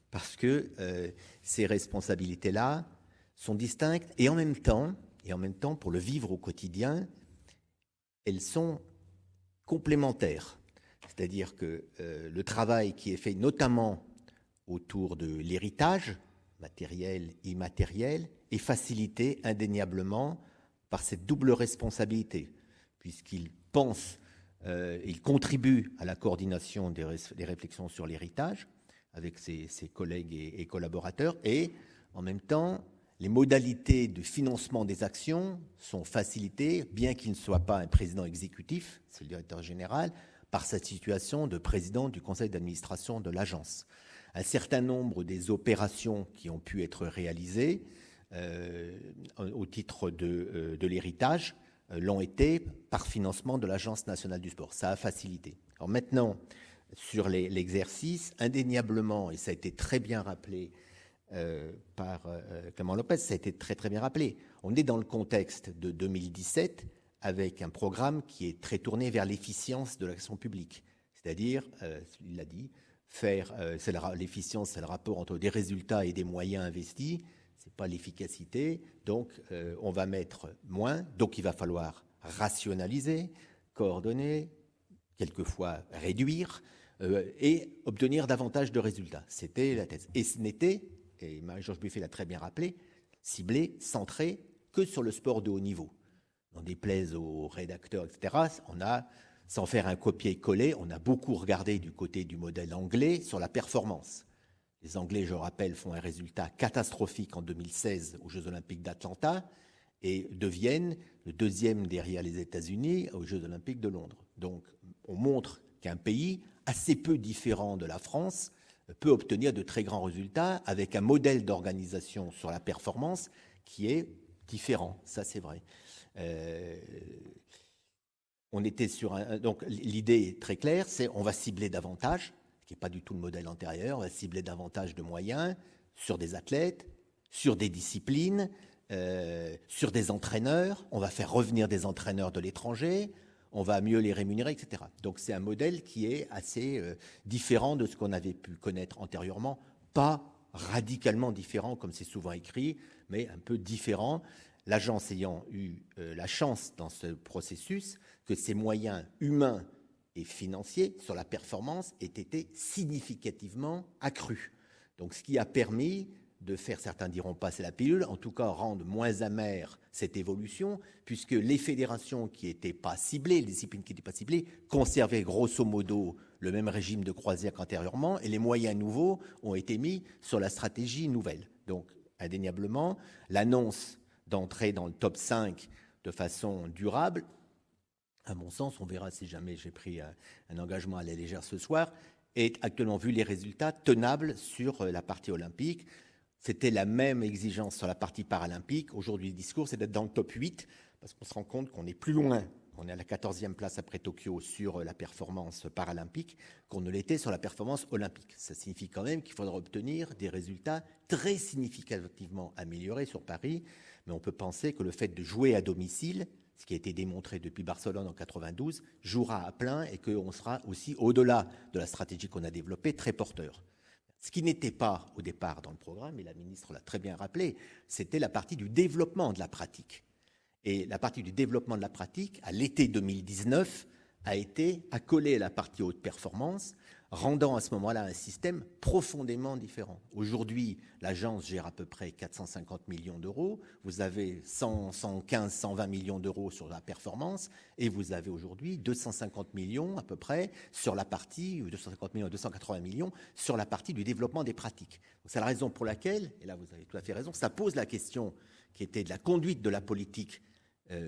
parce que ces responsabilités-là sont distinctes et en même temps, pour le vivre au quotidien, elles sont complémentaires. C'est-à-dire que le travail qui est fait notamment autour de l'héritage, matériel, immatériel, est facilité indéniablement par cette double responsabilité, puisqu'il pense, il contribue à la coordination des réflexions sur l'héritage avec ses collègues et collaborateurs, et en même temps, les modalités de financement des actions sont facilitées, bien qu'il ne soit pas un président exécutif, c'est le directeur général, par sa situation de président du conseil d'administration de l'agence. Un certain nombre des opérations qui ont pu être réalisées au titre de l'héritage l'ont été par financement de l'Agence nationale du sport. Ça a facilité. Alors maintenant, sur l'exercice, indéniablement, et ça a été très bien rappelé par Clément Lopez, ça a été très très bien rappelé, on est dans le contexte de 2017 avec un programme qui est très tourné vers l'efficience de l'action publique. C'est-à-dire, il l'a dit, l'efficience, c'est le rapport entre des résultats et des moyens investis, c'est pas l'efficacité, donc on va mettre moins, donc il va falloir rationaliser, coordonner, quelquefois réduire et obtenir davantage de résultats. C'était la thèse. Et ce n'était, et Marie-Georges Buffet l'a très bien rappelé, ciblé, centré que sur le sport de haut niveau. On déplaise aux rédacteurs, etc. On a, sans faire un copier-coller, on a beaucoup regardé du côté du modèle anglais sur la performance. Les Anglais, je rappelle, font un résultat catastrophique en 2016 aux Jeux Olympiques d'Atlanta et deviennent le deuxième derrière les États-Unis aux Jeux Olympiques de Londres. Donc, on montre qu'un pays assez peu différent de la France peut obtenir de très grands résultats avec un modèle d'organisation sur la performance qui est différent. Ça, c'est vrai. On était sur donc l'idée est très claire, c'est on va cibler davantage, ce qui n'est pas du tout le modèle antérieur, on va cibler davantage de moyens sur des athlètes, sur des disciplines, sur des entraîneurs, on va faire revenir des entraîneurs de l'étranger, on va mieux les rémunérer, etc. Donc c'est un modèle qui est assez différent de ce qu'on avait pu connaître antérieurement, pas radicalement différent comme c'est souvent écrit, mais un peu différent. L'agence ayant eu la chance dans ce processus que ses moyens humains et financiers sur la performance aient été significativement accrus. Donc ce qui a permis de faire, certains diront passer la pilule, en tout cas rendre moins amère cette évolution, puisque les fédérations qui n'étaient pas ciblées, les disciplines qui n'étaient pas ciblées, conservaient grosso modo le même régime de croisière qu'antérieurement, et les moyens nouveaux ont été mis sur la stratégie nouvelle. Donc indéniablement, l'annonce d'entrer dans le top 5 de façon durable, à mon sens, on verra si jamais j'ai pris un engagement à la légère ce soir, est actuellement, vu les résultats, tenable sur la partie olympique. C'était la même exigence sur la partie paralympique. Aujourd'hui, le discours, c'est d'être dans le top 8, parce qu'on se rend compte qu'on est plus loin, on est à la 14e place après Tokyo sur la performance paralympique, qu'on ne l'était sur la performance olympique. Ça signifie quand même qu'il faudra obtenir des résultats très significativement améliorés sur Paris, mais on peut penser que le fait de jouer à domicile, ce qui a été démontré depuis Barcelone en 92, jouera à plein et qu'on sera aussi, au-delà de la stratégie qu'on a développée, très porteur. Ce qui n'était pas au départ dans le programme, et la ministre l'a très bien rappelé, c'était la partie du développement de la pratique. Et la partie du développement de la pratique, à l'été 2019, a été accolée à la partie haute performance, rendant à ce moment-là un système profondément différent. Aujourd'hui, l'agence gère à peu près 450 millions d'euros. Vous avez 115, 120 millions d'euros sur la performance et vous avez aujourd'hui 250 millions à peu près sur la partie, 250 millions, 280 millions sur la partie du développement des pratiques. C'est la raison pour laquelle, et là vous avez tout à fait raison, ça pose la question qui était de la conduite de la politique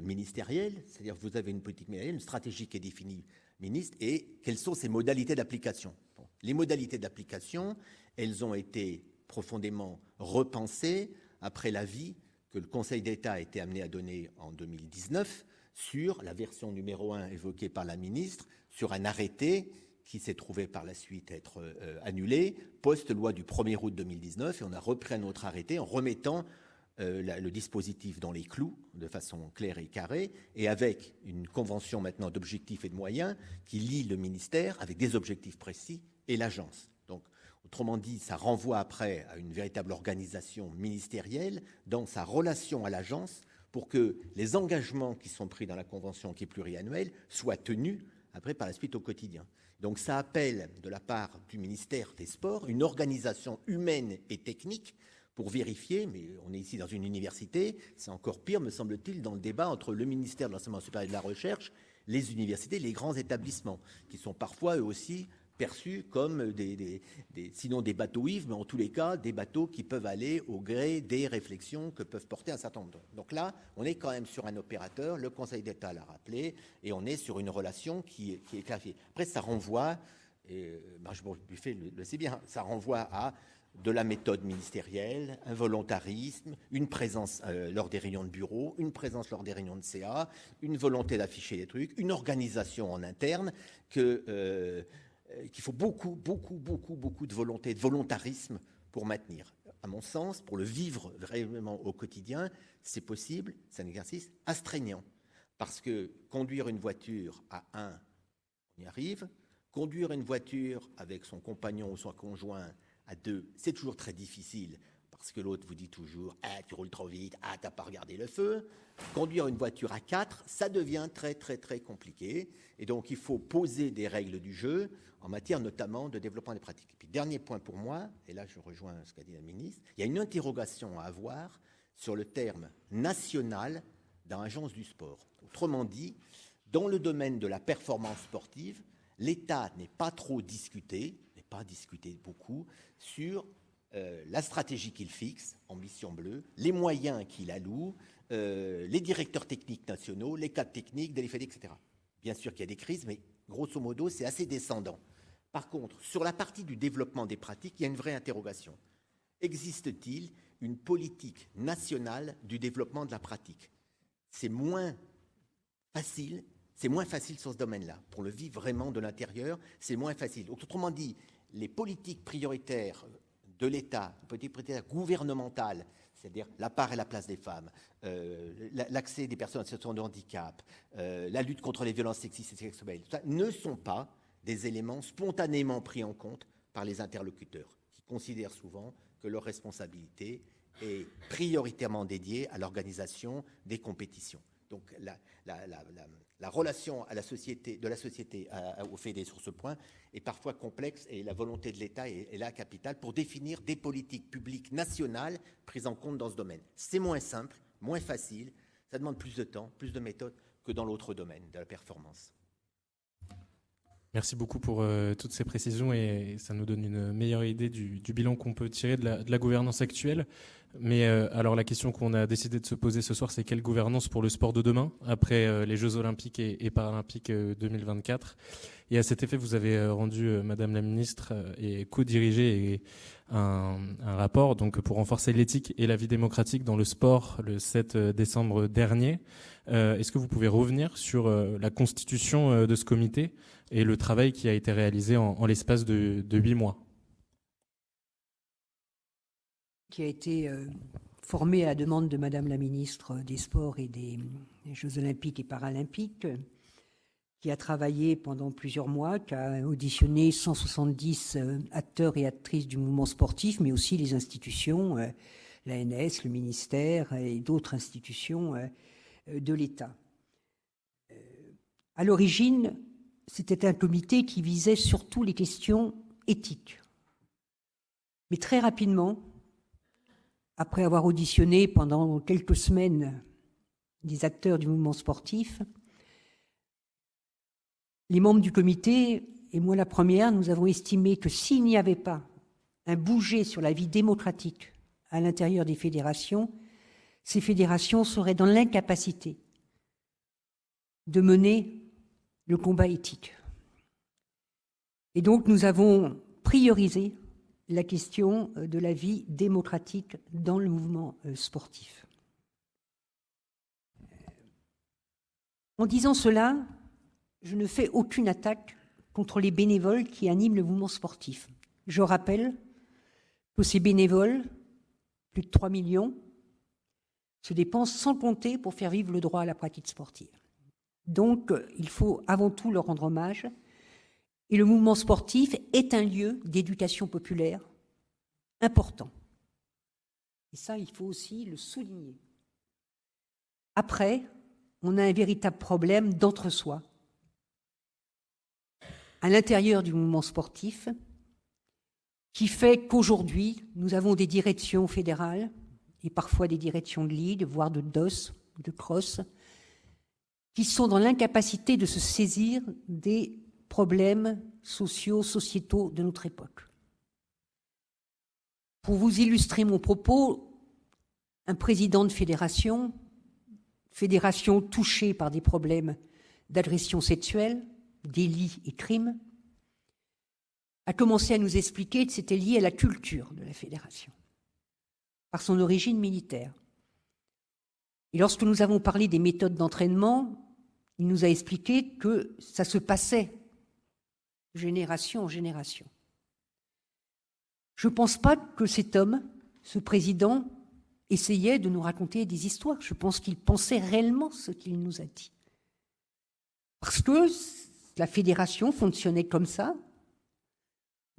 ministérielle, c'est-à-dire que vous avez une politique ministérielle, une stratégie qui est définie ministre, et quelles sont ses modalités d'application. Bon, les modalités d'application, elles ont été profondément repensées après l'avis que le Conseil d'État a été amené à donner en 2019 sur la version numéro 1 évoquée par la ministre, sur un arrêté qui s'est trouvé par la suite être annulé, post-loi du 1er août 2019, et on a repris un autre arrêté en remettant le dispositif dans les clous, de façon claire et carrée, et avec une convention maintenant d'objectifs et de moyens qui lie le ministère avec des objectifs précis et l'agence. Donc, autrement dit, ça renvoie après à une véritable organisation ministérielle dans sa relation à l'agence pour que les engagements qui sont pris dans la convention qui est pluriannuelle soient tenus après par la suite au quotidien. Donc ça appelle de la part du ministère des Sports une organisation humaine et technique pour vérifier, mais on est ici dans une université, c'est encore pire, me semble-t-il, dans le débat entre le ministère de l'Enseignement supérieur et de la Recherche, les universités, les grands établissements, qui sont parfois eux aussi perçus comme sinon des bateaux ivres, mais en tous les cas, des bateaux qui peuvent aller au gré des réflexions que peuvent porter un certain nombre. Donc là, on est quand même sur un opérateur, le Conseil d'État l'a rappelé, et on est sur une relation qui est clarifiée. Après, ça renvoie, et Marc-Georges Buffet le sait bien, ça renvoie à de la méthode ministérielle, un volontarisme, une présence lors des réunions de bureau, une présence lors des réunions de CA, une volonté d'afficher des trucs, une organisation en interne qu'il faut beaucoup de volonté, de volontarisme pour maintenir. À mon sens, pour le vivre vraiment au quotidien, c'est possible, c'est un exercice astreignant. Parce que conduire une voiture à 1, on y arrive. Conduire une voiture avec son compagnon ou son conjoint à 2, c'est toujours très difficile parce que l'autre vous dit toujours « Ah, tu roules trop vite, ah, t'as pas regardé le feu ». Conduire une voiture à 4, ça devient très compliqué. Et donc, il faut poser des règles du jeu en matière notamment de développement des pratiques. Et puis, dernier point pour moi, et là je rejoins ce qu'a dit la ministre, il y a une interrogation à avoir sur le terme « national » dans l'agence du sport. Autrement dit, dans le domaine de la performance sportive, l'État n'est pas trop discuté, pas discuté beaucoup, sur la stratégie qu'il fixe, Ambition Bleue, les moyens qu'il alloue, les directeurs techniques nationaux, les cadres techniques de l'EFED, etc. Bien sûr qu'il y a des crises, mais grosso modo, c'est assez descendant. Par contre, sur la partie du développement des pratiques, il y a une vraie interrogation. Existe-t-il une politique nationale du développement de la pratique ? C'est moins facile sur ce domaine-là. Pour le vivre vraiment de l'intérieur, c'est moins facile. Autrement dit, les politiques prioritaires de l'État, les politiques prioritaires gouvernementales, c'est-à-dire la part et la place des femmes, l'accès des personnes en situation de handicap, la lutte contre les violences sexistes et sexuelles, tout ça, ne sont pas des éléments spontanément pris en compte par les interlocuteurs, qui considèrent souvent que leur responsabilité est prioritairement dédiée à l'organisation des compétitions. Donc la relation à la société, de la société au FED sur ce point est parfois complexe et la volonté de l'État est là capitale pour définir des politiques publiques nationales prises en compte dans ce domaine. C'est moins simple, moins facile, ça demande plus de temps, plus de méthodes que dans l'autre domaine de la performance. Merci beaucoup pour toutes ces précisions et ça nous donne une meilleure idée du bilan qu'on peut tirer de la gouvernance actuelle. Mais alors la question qu'on a décidé de se poser ce soir, c'est quelle gouvernance pour le sport de demain, après les Jeux Olympiques et Paralympiques 2024. Et à cet effet, vous avez rendu, Madame la Ministre, et co-dirigé un rapport donc, pour renforcer l'éthique et la vie démocratique dans le sport le 7 décembre dernier. Est-ce que vous pouvez revenir sur la constitution de ce comité et le travail qui a été réalisé en l'espace de 8 mois ? Qui a été formé à la demande de Madame la Ministre des Sports et des Jeux Olympiques et Paralympiques, qui a travaillé pendant plusieurs mois, qui a auditionné 170 acteurs et actrices du mouvement sportif, mais aussi les institutions, l'ANS, le ministère et d'autres institutions de l'État. À l'origine, c'était un comité qui visait surtout les questions éthiques. Mais très rapidement, après avoir auditionné pendant quelques semaines des acteurs du mouvement sportif, les membres du comité, et moi la première, nous avons estimé que s'il n'y avait pas un bouger sur la vie démocratique à l'intérieur des fédérations, ces fédérations seraient dans l'incapacité de mener le combat éthique. Et donc nous avons priorisé la question de la vie démocratique dans le mouvement sportif. En disant cela, je ne fais aucune attaque contre les bénévoles qui animent le mouvement sportif. Je rappelle que ces bénévoles, plus de 3 millions, se dépensent sans compter pour faire vivre le droit à la pratique sportive. Donc, il faut avant tout leur rendre hommage. Et le mouvement sportif est un lieu d'éducation populaire important. Et ça, il faut aussi le souligner. Après, on a un véritable problème d'entre-soi à l'intérieur du mouvement sportif qui fait qu'aujourd'hui, nous avons des directions fédérales et parfois des directions de ligue, voire de DOS, de CROSS, qui sont dans l'incapacité de se saisir des problèmes sociaux, sociétaux de notre époque. Pour vous illustrer mon propos, un président de fédération touchée par des problèmes d'agression sexuelle, délits et crimes, a commencé à nous expliquer que c'était lié à la culture de la fédération, par son origine militaire. Et lorsque nous avons parlé des méthodes d'entraînement, il nous a expliqué que ça se passait génération en génération. Je ne pense pas que cet homme, ce président, essayait de nous raconter des histoires. Je pense qu'il pensait réellement ce qu'il nous a dit. Parce que la fédération fonctionnait comme ça,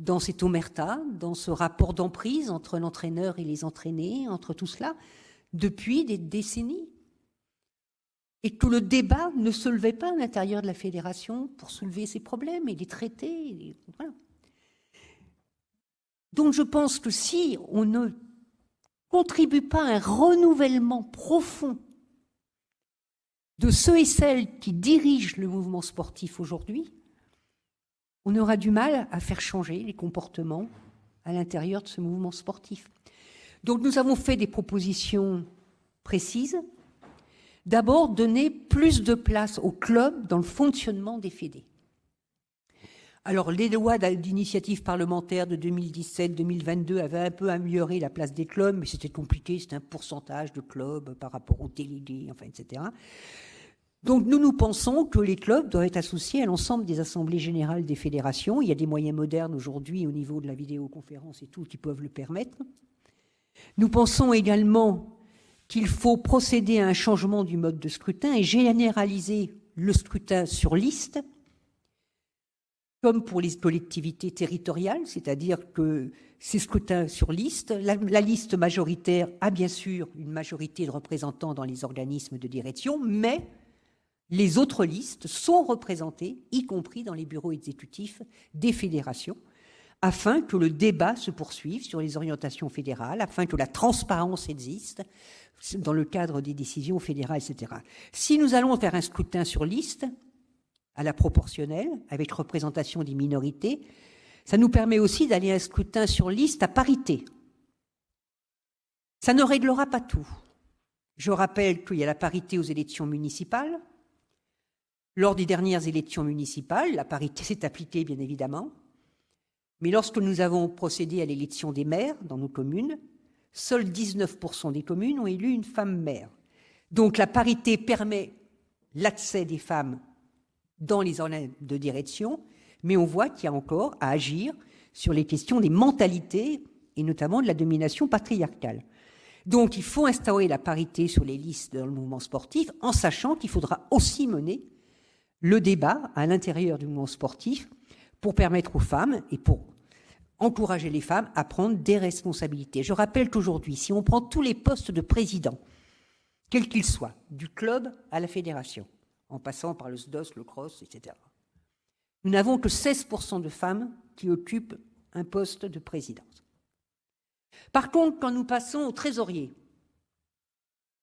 dans cette omerta, dans ce rapport d'emprise entre l'entraîneur et les entraînés, entre tout cela, depuis des décennies. Et que le débat ne se levait pas à l'intérieur de la fédération pour soulever ces problèmes et les traiter. Voilà. Donc je pense que si on ne contribue pas à un renouvellement profond de ceux et celles qui dirigent le mouvement sportif aujourd'hui, on aura du mal à faire changer les comportements à l'intérieur de ce mouvement sportif. Donc nous avons fait des propositions précises. D'abord, donner plus de place aux clubs dans le fonctionnement des fédés. Alors, les lois d'initiative parlementaire de 2017-2022 avaient un peu amélioré la place des clubs, mais c'était compliqué, c'était un pourcentage de clubs par rapport aux délégués, enfin, etc. Donc, nous pensons que les clubs doivent être associés à l'ensemble des assemblées générales des fédérations. Il y a des moyens modernes aujourd'hui au niveau de la vidéoconférence et tout qui peuvent le permettre. Nous pensons également qu'il faut procéder à un changement du mode de scrutin et généraliser le scrutin sur liste, comme pour les collectivités territoriales, c'est-à-dire que ces scrutins sur liste, la liste majoritaire a bien sûr une majorité de représentants dans les organismes de direction, mais les autres listes sont représentées, y compris dans les bureaux exécutifs des fédérations, afin que le débat se poursuive sur les orientations fédérales, afin que la transparence existe dans le cadre des décisions fédérales, etc. Si nous allons faire un scrutin sur liste, à la proportionnelle, avec représentation des minorités, ça nous permet aussi d'aller à un scrutin sur liste à parité. Ça ne réglera pas tout. Je rappelle qu'il y a la parité aux élections municipales. Lors des dernières élections municipales, la parité s'est appliquée, bien évidemment. Mais lorsque nous avons procédé à l'élection des maires dans nos communes, seuls 19% des communes ont élu une femme maire. Donc la parité permet l'accès des femmes dans les organes de direction, mais on voit qu'il y a encore à agir sur les questions des mentalités et notamment de la domination patriarcale. Donc il faut instaurer la parité sur les listes dans le mouvement sportif en sachant qu'il faudra aussi mener le débat à l'intérieur du mouvement sportif pour permettre aux femmes et pour encourager les femmes à prendre des responsabilités. Je rappelle qu'aujourd'hui, si on prend tous les postes de président quel qu'il soit, du club à la fédération, en passant par le SDOS, le CROSS, etc. Nous n'avons que 16% de femmes qui occupent un poste de présidence. Par contre, quand nous passons au trésorier,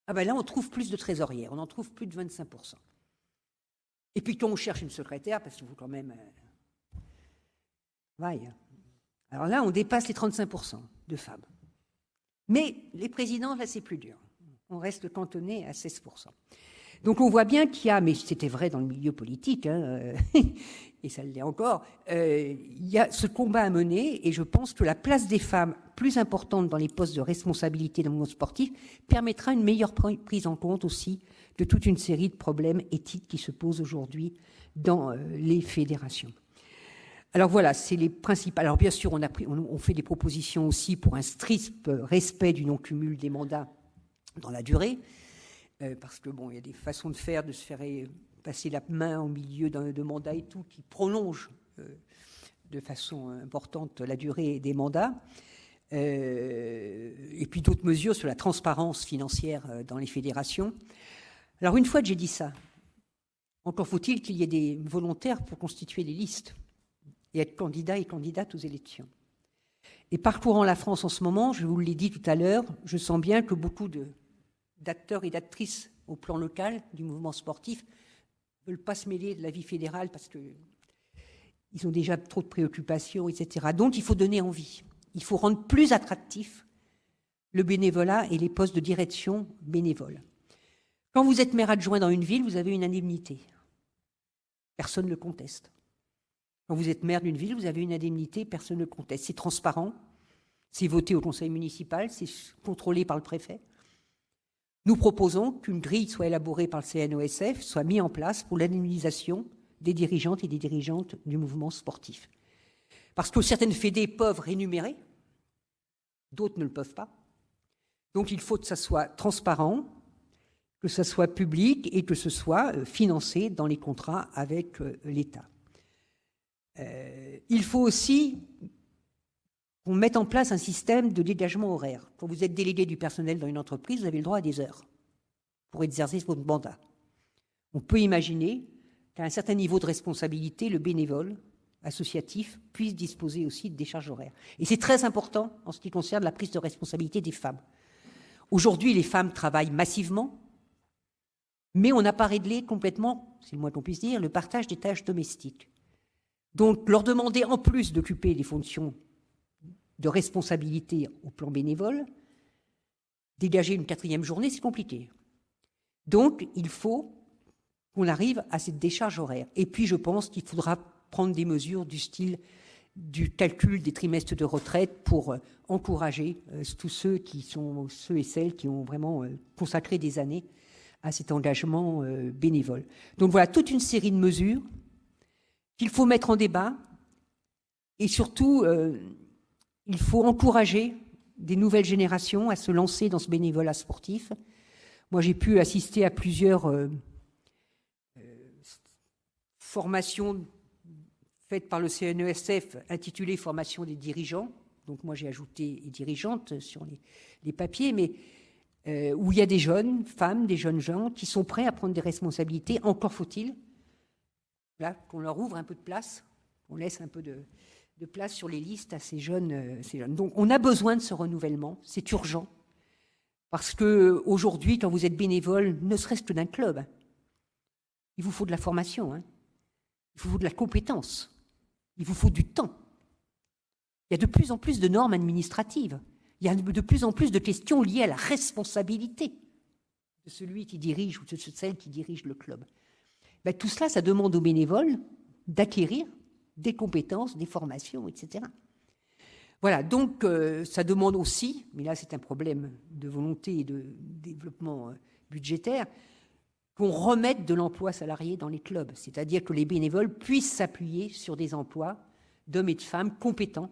là, on trouve plus de trésorières, on en trouve plus de 25%. Et puis quand on cherche une secrétaire, parce qu'il faut quand même... Alors là, on dépasse les 35% de femmes. Mais les présidents, là, c'est plus dur. On reste cantonné à 16%. Donc on voit bien qu'il y a, mais c'était vrai dans le milieu politique, et ça l'est encore, il y a ce combat à mener, et je pense que la place des femmes, plus importante dans les postes de responsabilité dans le monde sportif, permettra une meilleure prise en compte aussi de toute une série de problèmes éthiques qui se posent aujourd'hui dans les fédérations. Alors voilà, c'est les principales. Alors bien sûr, on fait des propositions aussi pour un strict respect du non-cumul des mandats dans la durée, parce que il y a des façons de faire, de se faire passer la main au milieu de mandats et tout, qui prolongent de façon importante la durée des mandats. Et puis d'autres mesures sur la transparence financière dans les fédérations. Alors une fois que j'ai dit ça, encore faut-il qu'il y ait des volontaires pour constituer les listes et être candidat et candidate aux élections. Et parcourant la France en ce moment, je vous l'ai dit tout à l'heure, je sens bien que beaucoup d'acteurs et d'actrices au plan local du mouvement sportif ne veulent pas se mêler de la vie fédérale parce qu'ils ont déjà trop de préoccupations, etc. Donc il faut donner envie. Il faut rendre plus attractif le bénévolat et les postes de direction bénévoles. Quand vous êtes maire adjoint dans une ville, vous avez une indemnité. Personne ne le conteste. Quand vous êtes maire d'une ville, vous avez une indemnité, personne ne le conteste. C'est transparent, c'est voté au conseil municipal, c'est contrôlé par le préfet. Nous proposons qu'une grille soit élaborée par le CNOSF, soit mise en place pour l'indemnisation des dirigeantes et des dirigeantes du mouvement sportif. Parce que certaines fédés peuvent rémunérer, d'autres ne le peuvent pas. Donc il faut que ça soit transparent, que ça soit public et que ce soit financé dans les contrats avec l'État. Il faut aussi qu'on mette en place un système de dégagement horaire. Quand vous êtes délégué du personnel dans une entreprise, vous avez le droit à des heures pour exercer votre mandat. On peut imaginer qu'à un certain niveau de responsabilité, le bénévole associatif puisse disposer aussi de décharges horaires. Et c'est très important en ce qui concerne la prise de responsabilité des femmes. Aujourd'hui, les femmes travaillent massivement, mais on n'a pas réglé complètement, c'est le moins qu'on puisse dire, le partage des tâches domestiques. Donc, leur demander en plus d'occuper des fonctions de responsabilité au plan bénévole, dégager une 4e journée, c'est compliqué. Donc, il faut qu'on arrive à cette décharge horaire. Et puis, je pense qu'il faudra prendre des mesures du style du calcul des trimestres de retraite pour encourager tous ceux et celles qui ont vraiment consacré des années à cet engagement bénévole. Donc voilà, toute une série de mesures qu'il faut mettre en débat et surtout, il faut encourager des nouvelles générations à se lancer dans ce bénévolat sportif. Moi, j'ai pu assister à plusieurs formations faites par le CNESF intitulées « Formation des dirigeants ». Donc moi, j'ai ajouté « et dirigeantes » sur les papiers, mais où il y a des jeunes femmes, des jeunes gens qui sont prêts à prendre des responsabilités. Encore faut-il qu'on leur ouvre un peu de place, qu'on laisse un peu de place sur les listes à ces jeunes. Donc on a besoin de ce renouvellement, c'est urgent. Parce qu'aujourd'hui, quand vous êtes bénévole, ne serait-ce que d'un club, il vous faut de la formation, il vous faut de la compétence, il vous faut du temps. Il y a de plus en plus de normes administratives, il y a de plus en plus de questions liées à la responsabilité de celui qui dirige ou de celle qui dirige le club. Tout cela, ça demande aux bénévoles d'acquérir des compétences, des formations, etc. Voilà, donc ça demande aussi, mais là c'est un problème de volonté et de développement budgétaire, qu'on remette de l'emploi salarié dans les clubs, c'est-à-dire que les bénévoles puissent s'appuyer sur des emplois d'hommes et de femmes compétents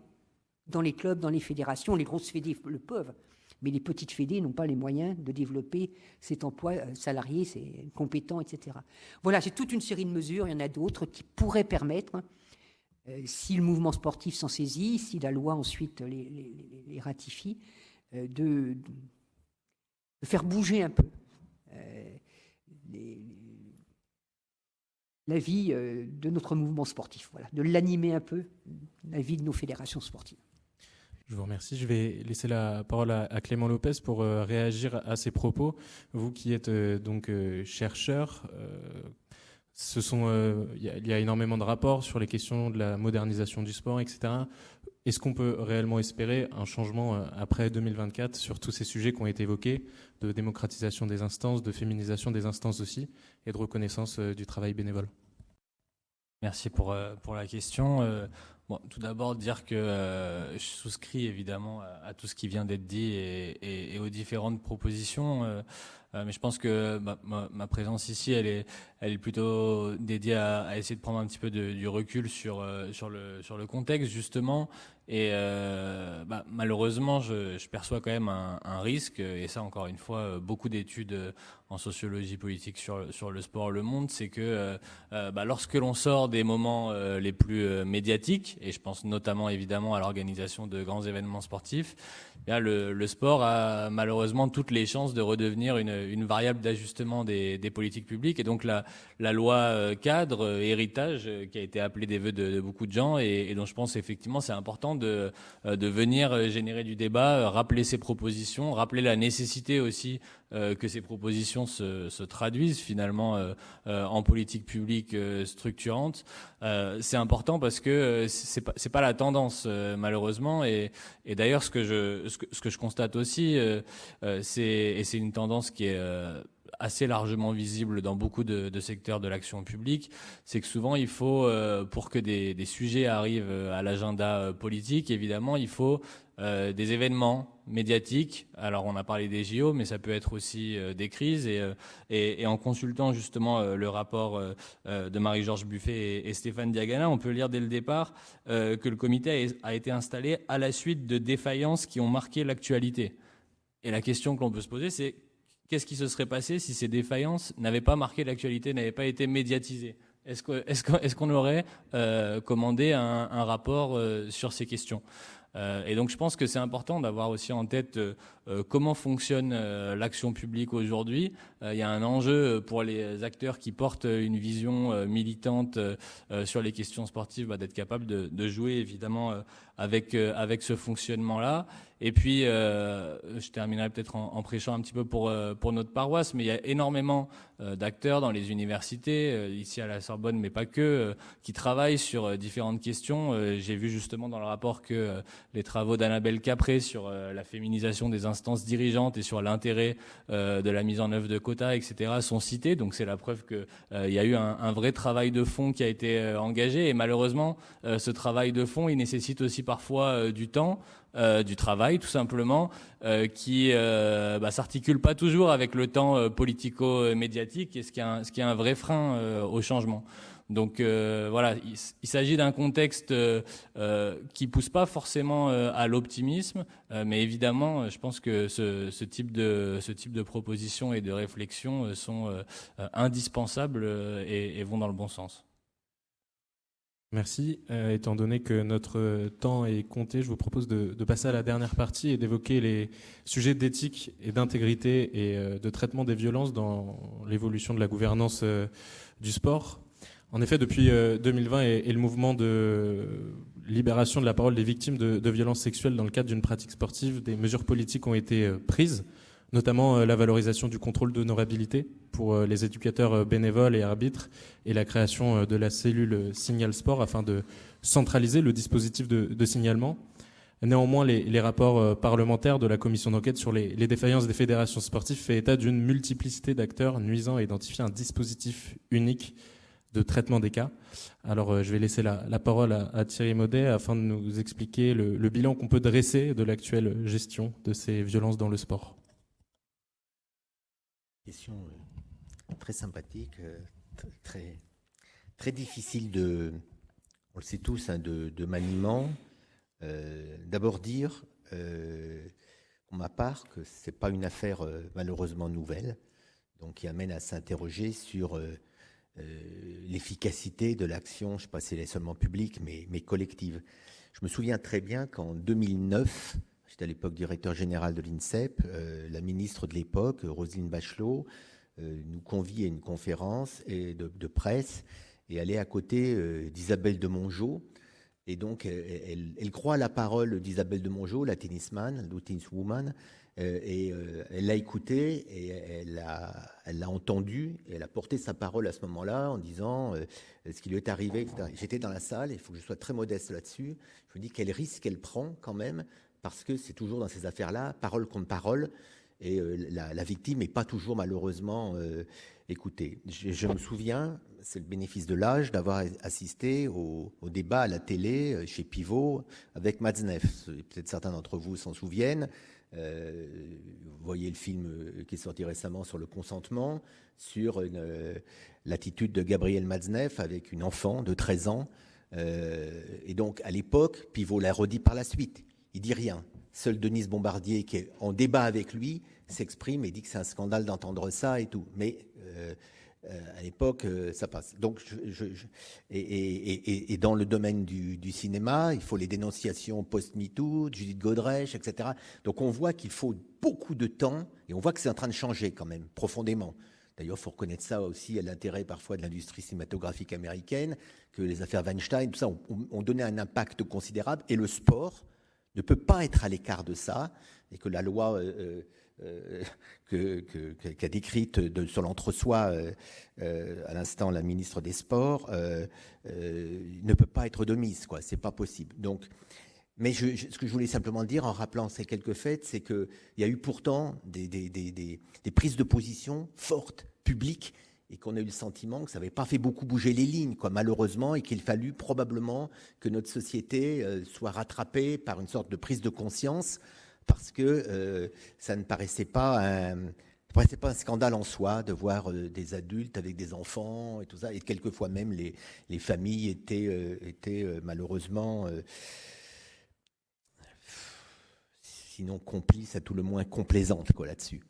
dans les clubs, dans les fédérations. Les grosses fédés le peuvent, mais les petites fédés n'ont pas les moyens de développer cet emploi salarié, c'est compétent, etc. Voilà, c'est toute une série de mesures, il y en a d'autres qui pourraient permettre, si le mouvement sportif s'en saisit, si la loi ensuite les ratifie, de faire bouger un peu la vie de notre mouvement sportif, voilà, de l'animer un peu, la vie de nos fédérations sportives. Je vous remercie. Je vais laisser la parole à Clément Lopez pour réagir à ces propos. Vous qui êtes donc chercheur, il y a énormément de rapports sur les questions de la modernisation du sport, etc. Est-ce qu'on peut réellement espérer un changement après 2024 sur tous ces sujets qui ont été évoqués, de démocratisation des instances, de féminisation des instances aussi, et de reconnaissance du travail bénévole? Merci pour la question. Bon, tout d'abord, dire que je souscris évidemment à tout ce qui vient d'être dit et aux différentes propositions. Mais je pense que ma présence ici, elle est plutôt dédiée à essayer de prendre un petit peu du recul sur le contexte, justement. Et malheureusement, je perçois quand même un risque, et ça, encore une fois, beaucoup d'études en sociologie politique sur le sport le montrent, c'est que lorsque l'on sort des moments les plus médiatiques, et je pense notamment évidemment à l'organisation de grands événements sportifs, bien, le sport a malheureusement toutes les chances de redevenir une variable d'ajustement des politiques publiques. Et donc la loi cadre, héritage, qui a été appelée des vœux de beaucoup de gens, et dont je pense effectivement c'est important de venir générer du débat, rappeler ses propositions, rappeler la nécessité aussi que ces propositions se traduisent finalement en politique publique structurante. C'est important parce que c'est pas la tendance malheureusement, et d'ailleurs ce que je constate aussi, c'est une tendance qui est assez largement visible dans beaucoup de secteurs de l'action publique, c'est que souvent il faut, pour que des sujets arrivent à l'agenda politique, évidemment, il faut des événements médiatiques. Alors on a parlé des JO, mais ça peut être aussi des crises, et en consultant justement le rapport de Marie-Georges Buffet et Stéphane Diagana, on peut lire dès le départ que le comité a été installé à la suite de défaillances qui ont marqué l'actualité. Et la question que l'on peut se poser, c'est qu'est-ce qui se serait passé si ces défaillances n'avaient pas marqué l'actualité, n'avaient pas été médiatisées? Est-ce qu'on aurait commandé un rapport sur ces questions? Et donc je pense que c'est important d'avoir aussi en tête comment fonctionne l'action publique aujourd'hui. Il y a un enjeu pour les acteurs qui portent une vision militante sur les questions sportives, d'être capable de jouer évidemment avec ce fonctionnement-là. Et puis, je terminerai peut-être en prêchant un petit peu pour notre paroisse, mais il y a énormément d'acteurs dans les universités, ici à la Sorbonne, mais pas que, qui travaillent sur différentes questions. J'ai vu justement dans le rapport que les travaux d'Annabelle Capré sur la féminisation des instances dirigeantes et sur l'intérêt de la mise en œuvre de quotas, etc., sont cités. Donc c'est la preuve qu'il y a eu un vrai travail de fond qui a été engagé. Et malheureusement, ce travail de fond, il nécessite aussi parfois du temps, du travail tout simplement, qui s'articule pas toujours avec le temps politico-médiatique, et ce qui est un vrai frein au changement. Donc voilà, il s'agit d'un contexte qui pousse pas forcément à l'optimisme, mais évidemment, je pense que ce type de propositions et de réflexions sont indispensables et vont dans le bon sens. Merci. Étant donné que notre temps est compté, je vous propose de passer à la dernière partie et d'évoquer les sujets d'éthique et d'intégrité et de traitement des violences dans l'évolution de la gouvernance du sport. En effet, depuis 2020 et le mouvement de libération de la parole des victimes de violences sexuelles dans le cadre d'une pratique sportive, des mesures politiques ont été prises, notamment la valorisation du contrôle d'honorabilité pour les éducateurs bénévoles et arbitres, et la création de la cellule Signal Sport afin de centraliser le dispositif de signalement. Néanmoins, les rapports parlementaires de la commission d'enquête sur les défaillances des fédérations sportives fait état d'une multiplicité d'acteurs nuisant à identifier un dispositif unique de traitement des cas. Alors, je vais laisser la parole à Thierry Maudet afin de nous expliquer le bilan qu'on peut dresser de l'actuelle gestion de ces violences dans le sport. Question très sympathique, très, très difficile on le sait tous, de maniement. D'abord dire, pour ma part, que ce n'est pas une affaire malheureusement nouvelle, donc qui amène à s'interroger sur l'efficacité de l'action, je ne sais pas si elle est seulement publique, mais collective. Je me souviens très bien qu'en 2009, j'étais à l'époque directeur général de l'INSEP, la ministre de l'époque, Roselyne Bachelot, nous convie à une conférence de presse, et elle est à côté d'Isabelle de Mongeau. Et donc, elle croit à la parole d'Isabelle de Mongeau, la tenniswoman, et elle l'a écoutée, et elle l'a entendue, et elle a porté sa parole à ce moment-là en disant ce qui lui est arrivé, etc. J'étais dans la salle, il faut que je sois très modeste là-dessus. Je me dis quel risque elle prend quand même, parce que c'est toujours dans ces affaires-là, parole contre parole, et la victime n'est pas toujours malheureusement écoutée. Je me souviens, c'est le bénéfice de l'âge, d'avoir assisté au débat à la télé chez Pivot avec Matzneff. Peut-être certains d'entre vous s'en souviennent. Vous voyez le film qui est sorti récemment sur le consentement, sur l'attitude de Gabriel Matzneff avec une enfant de 13 ans. Et donc, à l'époque, Pivot l'a redit par la suite. Il dit rien. Seule Denise Bombardier, qui est en débat avec lui, s'exprime et dit que c'est un scandale d'entendre ça et tout. Mais à l'époque, ça passe. Donc, et dans le domaine du cinéma, il faut les dénonciations post-MeToo, Judith Godrèche, etc. Donc, on voit qu'il faut beaucoup de temps, et on voit que c'est en train de changer quand même, profondément. D'ailleurs, il faut reconnaître ça aussi à l'intérêt parfois de l'industrie cinématographique américaine, que les affaires Weinstein, tout ça, ont donné un impact considérable, et le sport ne peut pas être à l'écart de ça, et que la loi qu'a décrite sur l'entre-soi à l'instant la ministre des Sports ne peut pas être de mise, quoi. C'est pas possible. Donc, mais ce que je voulais simplement dire en rappelant ces quelques faits, c'est qu'il y a eu pourtant des prises de position fortes, publiques, et qu'on a eu le sentiment que ça n'avait pas fait beaucoup bouger les lignes, quoi, malheureusement, et qu'il fallut probablement que notre société soit rattrapée par une sorte de prise de conscience, parce que ça ne paraissait pas un scandale en soi de voir des adultes avec des enfants et tout ça, et quelquefois même les familles étaient malheureusement, sinon complices, à tout le moins complaisantes, quoi, là-dessus.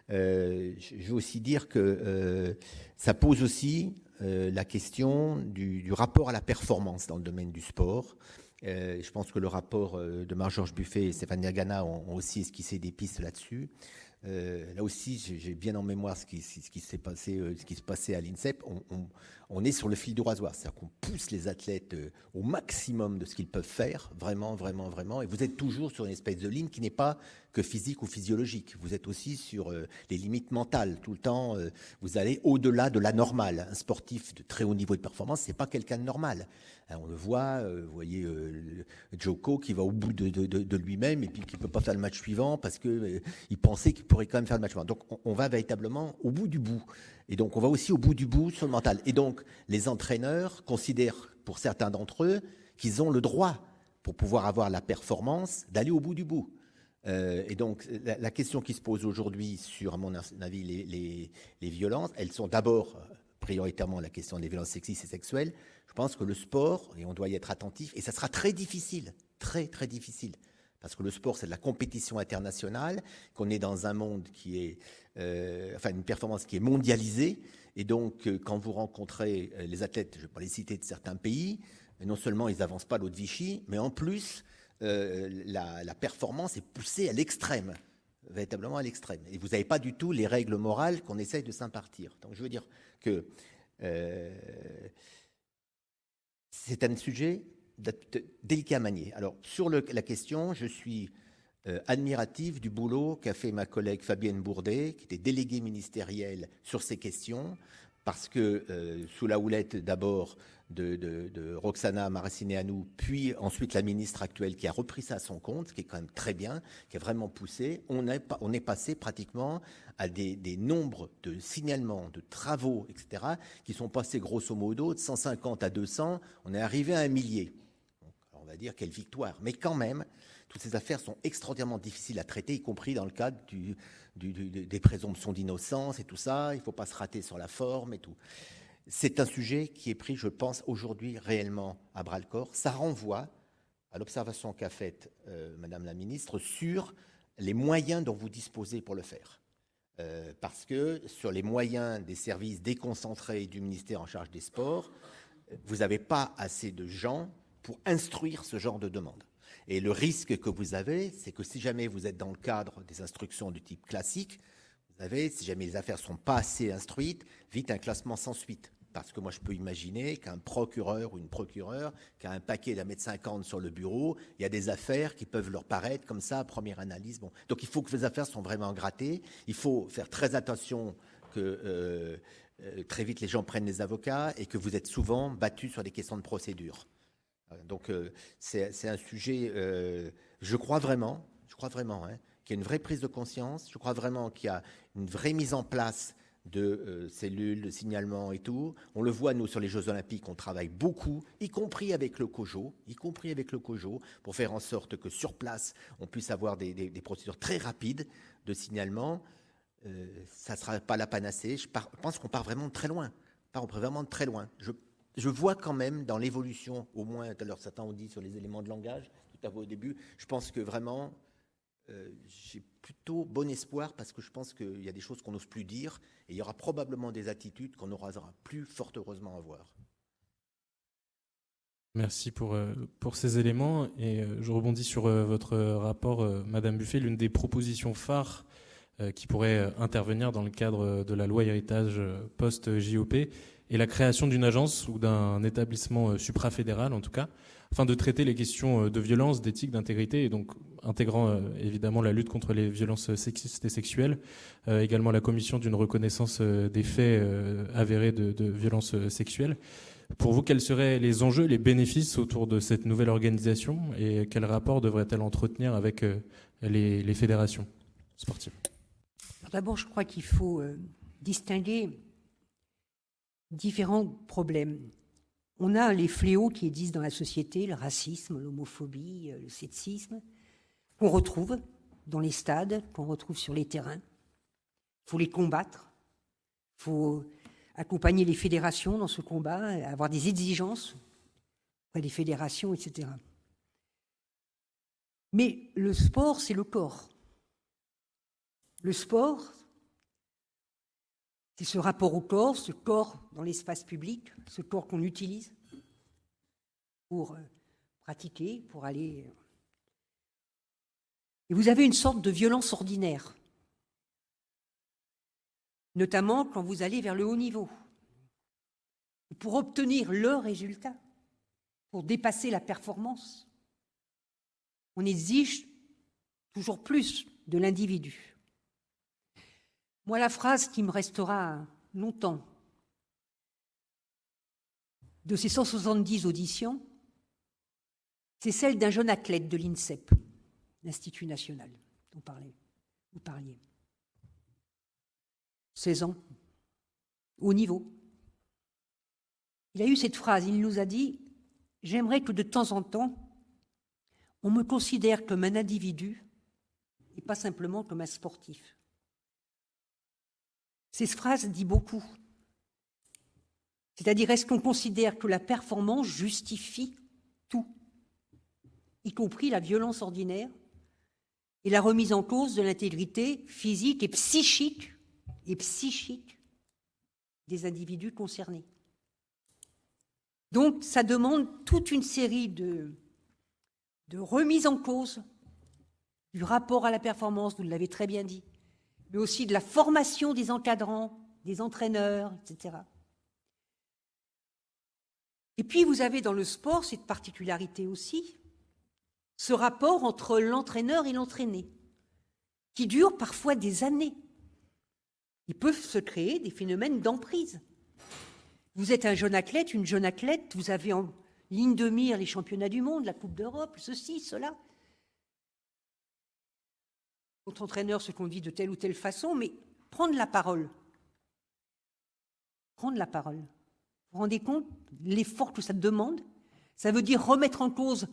Je veux aussi dire que ça pose aussi la question du rapport à la performance dans le domaine du sport. Je pense que le rapport de Marc-Georges Buffet et Stéphane Diagana ont aussi esquissé des pistes là-dessus. Là aussi, j'ai bien en mémoire ce qui se passait à l'INSEP. On est sur le fil du rasoir, c'est-à-dire qu'on pousse les athlètes au maximum de ce qu'ils peuvent faire, vraiment, vraiment, vraiment. Et vous êtes toujours sur une espèce de ligne qui n'est pas que physique ou physiologique. Vous êtes aussi sur les limites mentales. Tout le temps, vous allez au-delà de la normale. Un sportif de très haut niveau de performance, c'est pas quelqu'un de normal. On le voit, vous voyez Djoko qui va au bout de lui-même et puis qui ne peut pas faire le match suivant parce qu'il pensait qu'il pourrait quand même faire le match suivant. Donc on va véritablement au bout du bout. Et donc on va aussi au bout du bout sur le mental. Et donc les entraîneurs considèrent, pour certains d'entre eux, qu'ils ont le droit, pour pouvoir avoir la performance, d'aller au bout du bout. Et donc la question qui se pose aujourd'hui sur, à mon avis, les violences, elles sont d'abord prioritairement la question des violences sexistes et sexuelles. Je pense que le sport, et on doit y être attentif, et ça sera très difficile, très très difficile, parce que le sport c'est de la compétition internationale, qu'on est dans un monde qui est, une performance qui est mondialisée, et donc quand vous rencontrez les athlètes, je ne vais pas les citer de certains pays, non seulement ils n'avancent pas l'eau de Vichy, mais en plus la performance est poussée à l'extrême, véritablement à l'extrême. Et vous n'avez pas du tout les règles morales qu'on essaye de s'impartir. Donc je veux dire que c'est un sujet délicat à manier. Alors, sur la question, je suis admiratif du boulot qu'a fait ma collègue Fabienne Bourdet, qui était déléguée ministérielle sur ces questions, parce que sous la houlette d'abord de Roxana Maracineanu, puis ensuite la ministre actuelle qui a repris ça à son compte, ce qui est quand même très bien, qui a vraiment poussé, on est passé pratiquement à des nombres de signalements, de travaux, etc., qui sont passés grosso modo de 150 à 200, on est arrivé à 1 millier. Donc, on va dire quelle victoire. Mais quand même, toutes ces affaires sont extraordinairement difficiles à traiter, y compris dans le cadre des présomptions d'innocence et tout ça. Il ne faut pas se rater sur la forme et tout. C'est un sujet qui est pris, je pense, aujourd'hui réellement à bras-le-corps. Ça renvoie à l'observation qu'a faite Madame la Ministre sur les moyens dont vous disposez pour le faire. Parce que sur les moyens des services déconcentrés du ministère en charge des sports, vous n'avez pas assez de gens pour instruire ce genre de demande. Et le risque que vous avez, c'est que si jamais vous êtes dans le cadre des instructions du type classique, Vous savez, si jamais les affaires ne sont pas assez instruites, vite un classement sans suite. Parce que moi, je peux imaginer qu'un procureur ou une procureure qui a un paquet d'1,50 m sur le bureau, il y a des affaires qui peuvent leur paraître comme ça à première analyse. Bon. Donc, il faut que les affaires soient vraiment grattées. Il faut faire très attention que très vite les gens prennent les avocats et que vous êtes souvent battus sur des questions de procédure. Donc, c'est un sujet, je crois vraiment hein, qu'il y a une vraie prise de conscience. Je crois vraiment qu'il y a une vraie mise en place de cellules, de signalement et tout. On le voit, nous, sur les Jeux Olympiques, on travaille beaucoup, y compris avec le COJO, pour faire en sorte que sur place, on puisse avoir des procédures très rapides de signalement. Ça ne sera pas la panacée. Je pense qu'on part vraiment de très loin. Je vois quand même dans l'évolution, au moins, tout à l'heure, certains ont dit sur les éléments de langage, tout à fait au début, je pense que vraiment, j'ai plutôt bon espoir parce que je pense qu'il y a des choses qu'on n'ose plus dire et il y aura probablement des attitudes qu'on n'aura plus fort heureusement à voir. Merci pour ces éléments et je rebondis sur votre rapport, Madame Buffet. L'une des propositions phares qui pourrait intervenir dans le cadre de la loi héritage post-JOP est la création d'une agence ou d'un établissement suprafédéral en tout cas, afin de traiter les questions de violence, d'éthique, d'intégrité, et donc intégrant évidemment la lutte contre les violences sexistes et sexuelles, également la commission d'une reconnaissance des faits avérés de violences sexuelles. Pour vous, quels seraient les enjeux, les bénéfices autour de cette nouvelle organisation et quel rapport devrait-elle entretenir avec les fédérations sportives ? D'abord, je crois qu'il faut distinguer différents problèmes. On a les fléaux qui existent dans la société, le racisme, l'homophobie, le sexisme, qu'on retrouve dans les stades, qu'on retrouve sur les terrains. Il faut les combattre, il faut accompagner les fédérations dans ce combat, avoir des exigences auprès des fédérations, etc. Mais le sport, c'est le corps. Le sport, c'est ce rapport au corps, ce corps dans l'espace public, ce corps qu'on utilise pour pratiquer, pour aller... Et vous avez une sorte de violence ordinaire, notamment quand vous allez vers le haut niveau. Pour obtenir le résultat, pour dépasser la performance, on exige toujours plus de l'individu. Moi, la phrase qui me restera longtemps de ces 170 auditions, c'est celle d'un jeune athlète de l'INSEP, l'Institut national dont vous parliez. 16 ans, haut niveau. Il a eu cette phrase, il nous a dit « J'aimerais que de temps en temps, on me considère comme un individu et pas simplement comme un sportif. » Cette phrase dit beaucoup. C'est-à-dire, est-ce qu'on considère que la performance justifie tout, y compris la violence ordinaire et la remise en cause de l'intégrité physique et psychique des individus concernés. Donc, ça demande toute une série de remises en cause du rapport à la performance, vous l'avez très bien dit, mais aussi de la formation des encadrants, des entraîneurs, etc. Et puis, vous avez dans le sport cette particularité aussi, ce rapport entre l'entraîneur et l'entraîné, qui dure parfois des années. Il peut se créer des phénomènes d'emprise. Vous êtes un jeune athlète, une jeune athlète, vous avez en ligne de mire les championnats du monde, la Coupe d'Europe, ceci, cela. Votre entraîneur se conduit de telle ou telle façon, mais prendre la parole. Vous vous rendez compte l'effort que ça demande? Ça veut dire remettre en cause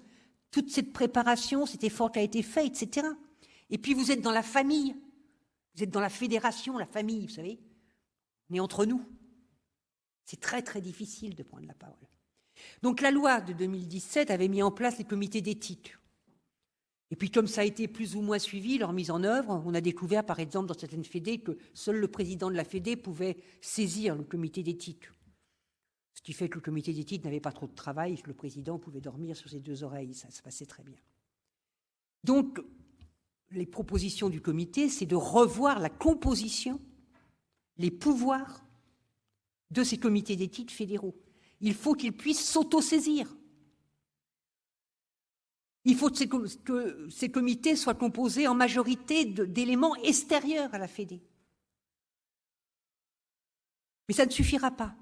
toute cette préparation, cet effort qui a été fait, etc. Et puis vous êtes dans la famille, vous êtes dans la fédération, la famille, vous savez. On est entre nous. C'est très très difficile de prendre la parole. Donc la loi de 2017 avait mis en place les comités d'éthique. Et puis comme ça a été plus ou moins suivi, leur mise en œuvre, on a découvert par exemple dans certaines fédés que seul le président de la fédé pouvait saisir le comité d'éthique. Ce qui fait que le comité d'éthique n'avait pas trop de travail, que le président pouvait dormir sur ses deux oreilles, ça se passait très bien. Donc les propositions du comité, c'est de revoir la composition, les pouvoirs de ces comités d'éthique fédéraux. Il faut qu'ils puissent s'autosaisir. Il faut que ces comités soient composés en majorité d'éléments extérieurs à la Fédé. Mais ça ne suffira pas.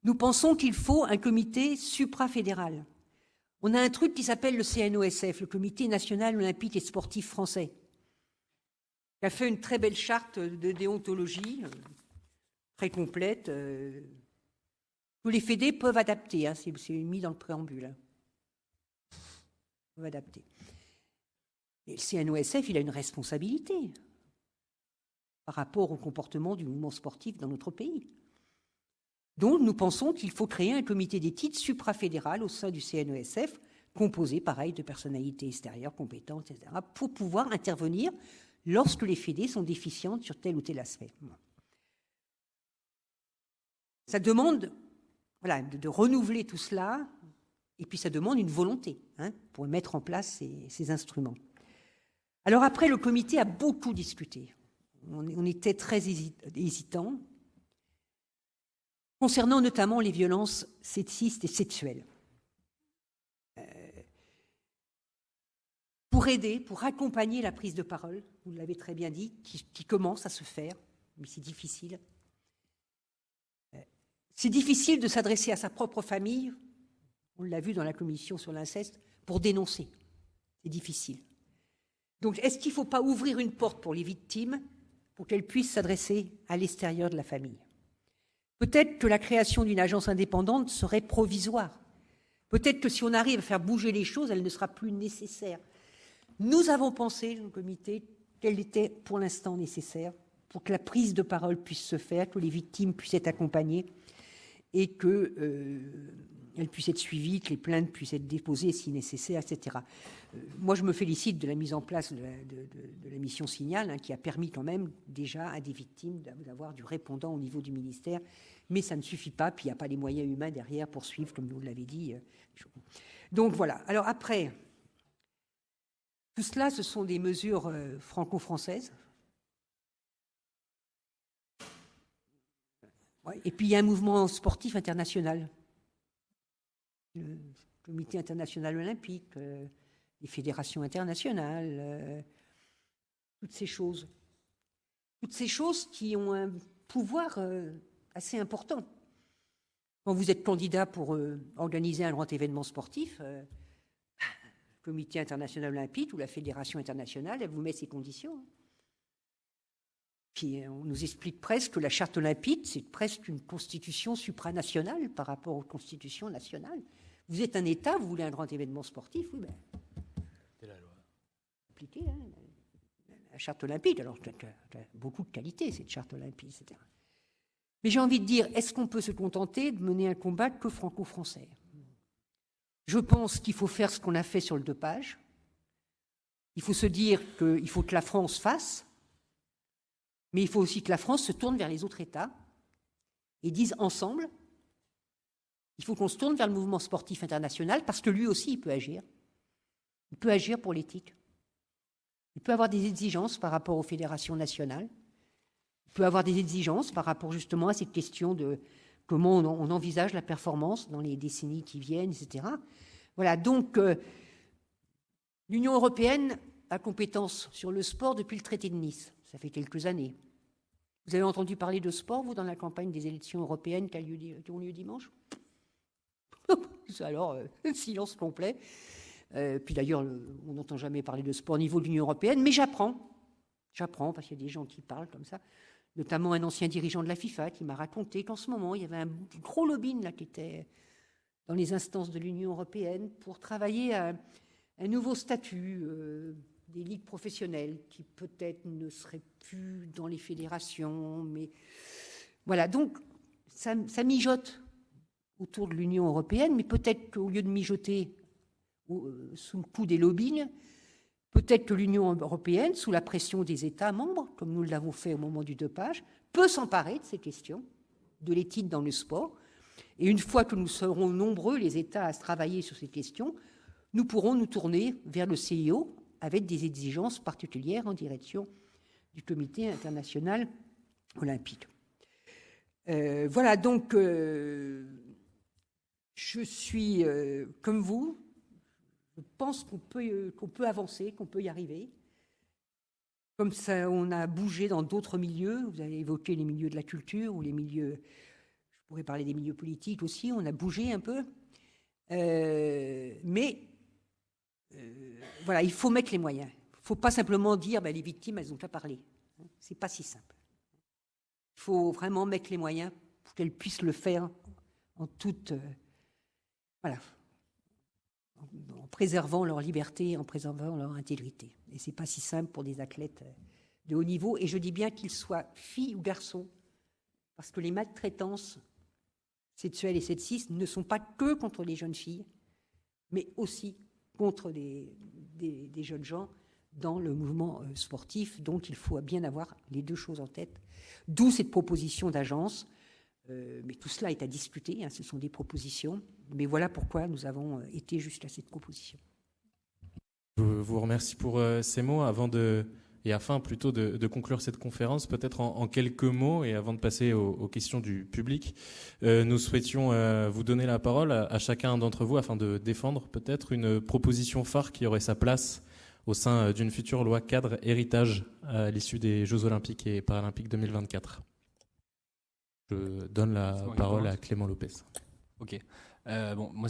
Nous pensons qu'il faut un comité suprafédéral. On a un truc qui s'appelle le CNOSF, le Comité national olympique et sportif français, qui a fait une très belle charte de déontologie, très complète, que les fédés peuvent adapter, hein, c'est mis dans le préambule. Hein. Ils peuvent adapter. Et le CNOSF, il a une responsabilité par rapport au comportement du mouvement sportif dans notre pays. Donc, nous pensons qu'il faut créer un comité d'éthique suprafédéral au sein du CNOSF, composé, pareil, de personnalités extérieures, compétentes, etc., pour pouvoir intervenir lorsque les fédés sont déficientes sur tel ou tel aspect. Ça demande de renouveler tout cela, et puis ça demande une volonté pour mettre en place ces instruments. Alors après, le comité a beaucoup discuté. On était très hésitants, concernant notamment les violences sexistes et sexuelles. Pour aider, pour accompagner la prise de parole, vous l'avez très bien dit, qui commence à se faire, mais c'est difficile. C'est difficile de s'adresser à sa propre famille, on l'a vu dans la commission sur l'inceste, pour dénoncer. C'est difficile. Donc, est-ce qu'il ne faut pas ouvrir une porte pour les victimes pour qu'elles puissent s'adresser à l'extérieur de la famille ? Peut-être que la création d'une agence indépendante serait provisoire. Peut-être que si on arrive à faire bouger les choses, elle ne sera plus nécessaire. Nous avons pensé, le comité, qu'elle était pour l'instant nécessaire pour que la prise de parole puisse se faire, que les victimes puissent être accompagnées et qu'elles puissent être suivies, que les plaintes puissent être déposées si nécessaire, etc. Moi, je me félicite de la mise en place de la mission Signal, qui a permis quand même déjà à des victimes d'avoir du répondant au niveau du ministère, mais ça ne suffit pas, puis il n'y a pas les moyens humains derrière pour suivre, comme vous l'avez dit. Donc voilà. Alors après, tout cela, ce sont des mesures franco-françaises. Ouais. Et puis il y a un mouvement sportif international. Le Comité international olympique, les fédérations internationales, toutes ces choses. Toutes ces choses qui ont un pouvoir assez important. Quand vous êtes candidat pour organiser un grand événement sportif, le Comité international olympique ou la Fédération internationale, elle vous met ses conditions. Puis on nous explique presque que la charte olympique, c'est presque une constitution supranationale par rapport aux constitutions nationales. Vous êtes un État, vous voulez un grand événement sportif, oui, ben. C'est la loi. Appliqué, la charte olympique. Alors, tu as beaucoup de qualités, cette charte olympique, etc. Mais j'ai envie de dire, est-ce qu'on peut se contenter de mener un combat que franco-français ? Je pense qu'il faut faire ce qu'on a fait sur le dopage. Il faut se dire qu'il faut que la France fasse, mais il faut aussi que la France se tourne vers les autres États et dise ensemble, il faut qu'on se tourne vers le mouvement sportif international parce que lui aussi, il peut agir. Il peut agir pour l'éthique. Il peut avoir des exigences par rapport aux fédérations nationales. Il peut avoir des exigences par rapport justement à cette question de comment on envisage la performance dans les décennies qui viennent, etc. Voilà, donc l'Union européenne a compétence sur le sport depuis le traité de Nice. Ça fait quelques années. Vous avez entendu parler de sport, vous, dans la campagne des élections européennes qui ont lieu dimanche ? Alors, silence complet. Puis d'ailleurs, on n'entend jamais parler de sport au niveau de l'Union européenne, mais j'apprends parce qu'il y a des gens qui parlent comme ça, notamment un ancien dirigeant de la FIFA qui m'a raconté qu'en ce moment, il y avait un gros lobbying là, qui était dans les instances de l'Union européenne pour travailler à un nouveau statut des ligues professionnelles qui peut-être ne seraient plus dans les fédérations, mais voilà, donc ça mijote autour de l'Union européenne, mais peut-être qu'au lieu de mijoter sous le coup des lobbying, peut-être que l'Union européenne, sous la pression des États membres, comme nous l'avons fait au moment du dopage, peut s'emparer de ces questions, de l'éthique dans le sport. Et une fois que nous serons nombreux, les États, à se travailler sur ces questions, nous pourrons nous tourner vers le CIO avec des exigences particulières en direction du Comité international olympique. Voilà, donc je suis comme vous, je pense qu'on peut avancer, qu'on peut y arriver. Comme ça, on a bougé dans d'autres milieux, vous avez évoqué les milieux de la culture ou les milieux, je pourrais parler des milieux politiques aussi, on a bougé un peu. Mais voilà, il faut mettre les moyens. Il ne faut pas simplement dire les victimes, elles n'ont qu'à parler. Ce n'est pas si simple. Il faut vraiment mettre les moyens pour qu'elles puissent le faire en toute... voilà, en préservant leur liberté, en préservant leur intégrité. Et ce n'est pas si simple pour des athlètes de haut niveau. Et je dis bien qu'ils soient filles ou garçons, parce que les maltraitances sexuelles et sexistes ne sont pas que contre les jeunes filles, mais aussi contre des jeunes gens dans le mouvement sportif. Donc il faut bien avoir les deux choses en tête. D'où cette proposition d'agence. Mais tout cela est à discuter, ce sont des propositions. Mais voilà pourquoi nous avons été jusqu'à cette proposition. Je vous remercie pour ces mots. Afin plutôt de conclure cette conférence, peut-être en quelques mots, et avant de passer aux questions du public, nous souhaitions vous donner la parole à chacun d'entre vous afin de défendre peut-être une proposition phare qui aurait sa place au sein d'une future loi cadre héritage à l'issue des Jeux Olympiques et Paralympiques 2024. Je donne la parole à Clément Lopez. Ok. Moi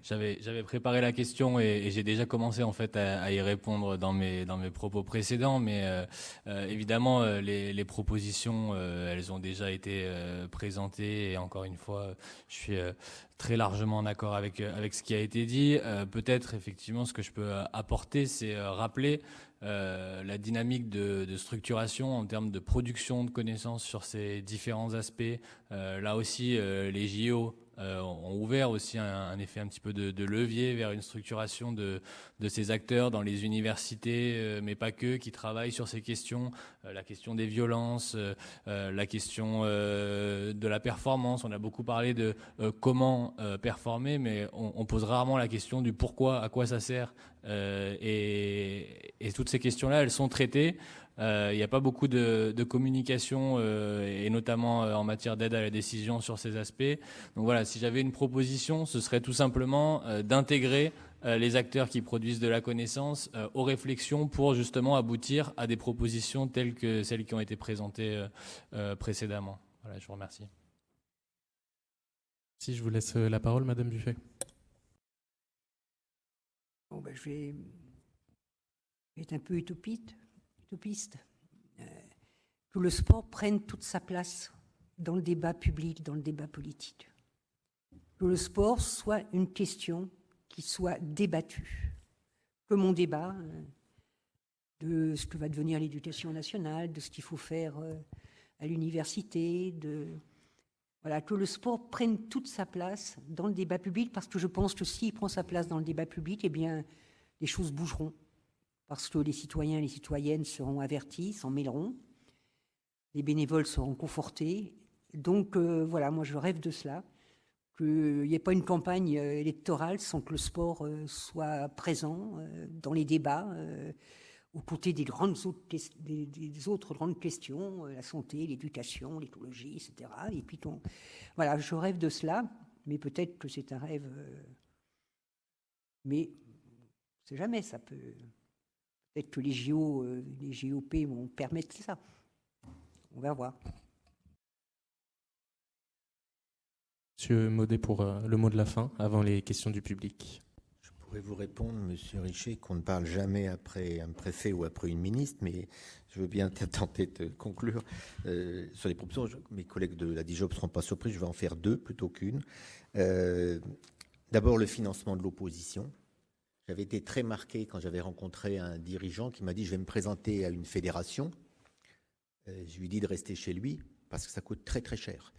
j'avais préparé la question et j'ai déjà commencé en fait à y répondre dans mes propos précédents, mais évidemment les propositions elles ont déjà été présentées et encore une fois je suis très largement d'accord avec ce qui a été dit. Peut-être effectivement ce que je peux apporter, c'est rappeler la dynamique de structuration en termes de production de connaissances sur ces différents aspects. Là aussi, les JO ont ouvert aussi un effet un petit peu de levier vers une structuration de ces acteurs dans les universités, mais pas que, qui travaillent sur ces questions, la question des violences, la question de la performance. On a beaucoup parlé de comment performer, mais on pose rarement la question du pourquoi, à quoi ça sert. Et toutes ces questions-là, elles sont traitées. Il n'y a pas beaucoup de communication, et notamment en matière d'aide à la décision sur ces aspects. Donc voilà, si j'avais une proposition, ce serait tout simplement d'intégrer les acteurs qui produisent de la connaissance aux réflexions pour justement aboutir à des propositions telles que celles qui ont été présentées précédemment. Voilà, je vous remercie. Si je vous laisse la parole, Madame Buffet. Je vais être un peu utopiste. Que le sport prenne toute sa place dans le débat public, dans le débat politique. Que le sport soit une question qui soit débattue. Que mon débat de ce que va devenir l'éducation nationale, de ce qu'il faut faire à l'université, que le sport prenne toute sa place dans le débat public, parce que je pense que s'il prend sa place dans le débat public, eh bien, les choses bougeront. Parce que les citoyens et les citoyennes seront avertis, s'en mêleront, les bénévoles seront confortés. Donc moi je rêve de cela, qu'il n'y ait pas une campagne électorale sans que le sport soit présent dans les débats, aux côtés des autres grandes questions, la santé, l'éducation, l'écologie, etc. Et puis je rêve de cela, mais peut-être que c'est un rêve, mais on ne sait jamais, ça peut... Peut-être que les GOP vont permettre ça. On va voir. Monsieur Maudet pour le mot de la fin, avant les questions du public. Je pourrais vous répondre, Monsieur Richer, qu'on ne parle jamais après un préfet ou après une ministre, mais je veux bien tenter de conclure sur les propositions. Mes collègues de la DIJOP ne seront pas surpris, je vais en faire deux plutôt qu'une. D'abord, le financement de l'opposition. J'avais été très marqué quand j'avais rencontré un dirigeant qui m'a dit « je vais me présenter à une fédération ». Je lui ai dit de rester chez lui parce que ça coûte très très cher.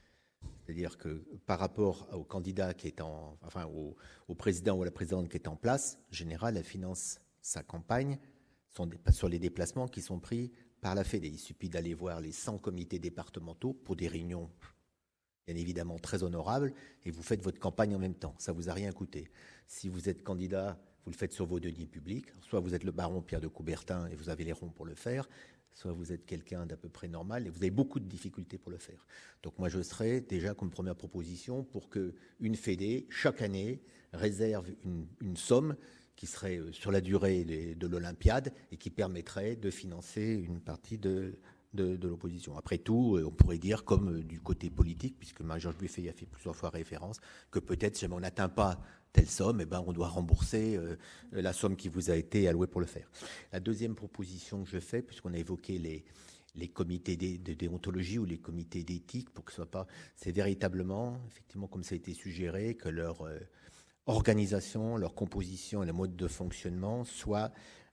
C'est-à-dire que par rapport au candidat qui est au président ou à la présidente qui est en place, en général, elle finance sa campagne sur les déplacements qui sont pris par la Fédé. Il suffit d'aller voir les 100 comités départementaux pour des réunions bien évidemment très honorables et vous faites votre campagne en même temps. Ça ne vous a rien coûté. Si vous êtes candidat vous le faites sur vos deniers publics. Soit vous êtes le baron Pierre de Coubertin et vous avez les ronds pour le faire, soit vous êtes quelqu'un d'à peu près normal et vous avez beaucoup de difficultés pour le faire. Donc moi, je serais déjà comme première proposition pour qu'une fédé, chaque année, réserve une somme qui serait sur la durée de l'Olympiade et qui permettrait de financer une partie de l'opposition. Après tout, on pourrait dire, comme du côté politique, puisque Marie-Georges Buffet y a fait plusieurs fois référence, que peut-être, si jamais on n'atteint pas telle somme, on doit rembourser la somme qui vous a été allouée pour le faire. La deuxième proposition que je fais, puisqu'on a évoqué les comités de déontologie ou les comités d'éthique, pour que ce soit pas, c'est véritablement, effectivement, comme ça a été suggéré, que leur organisation, leur composition et le mode de fonctionnement soient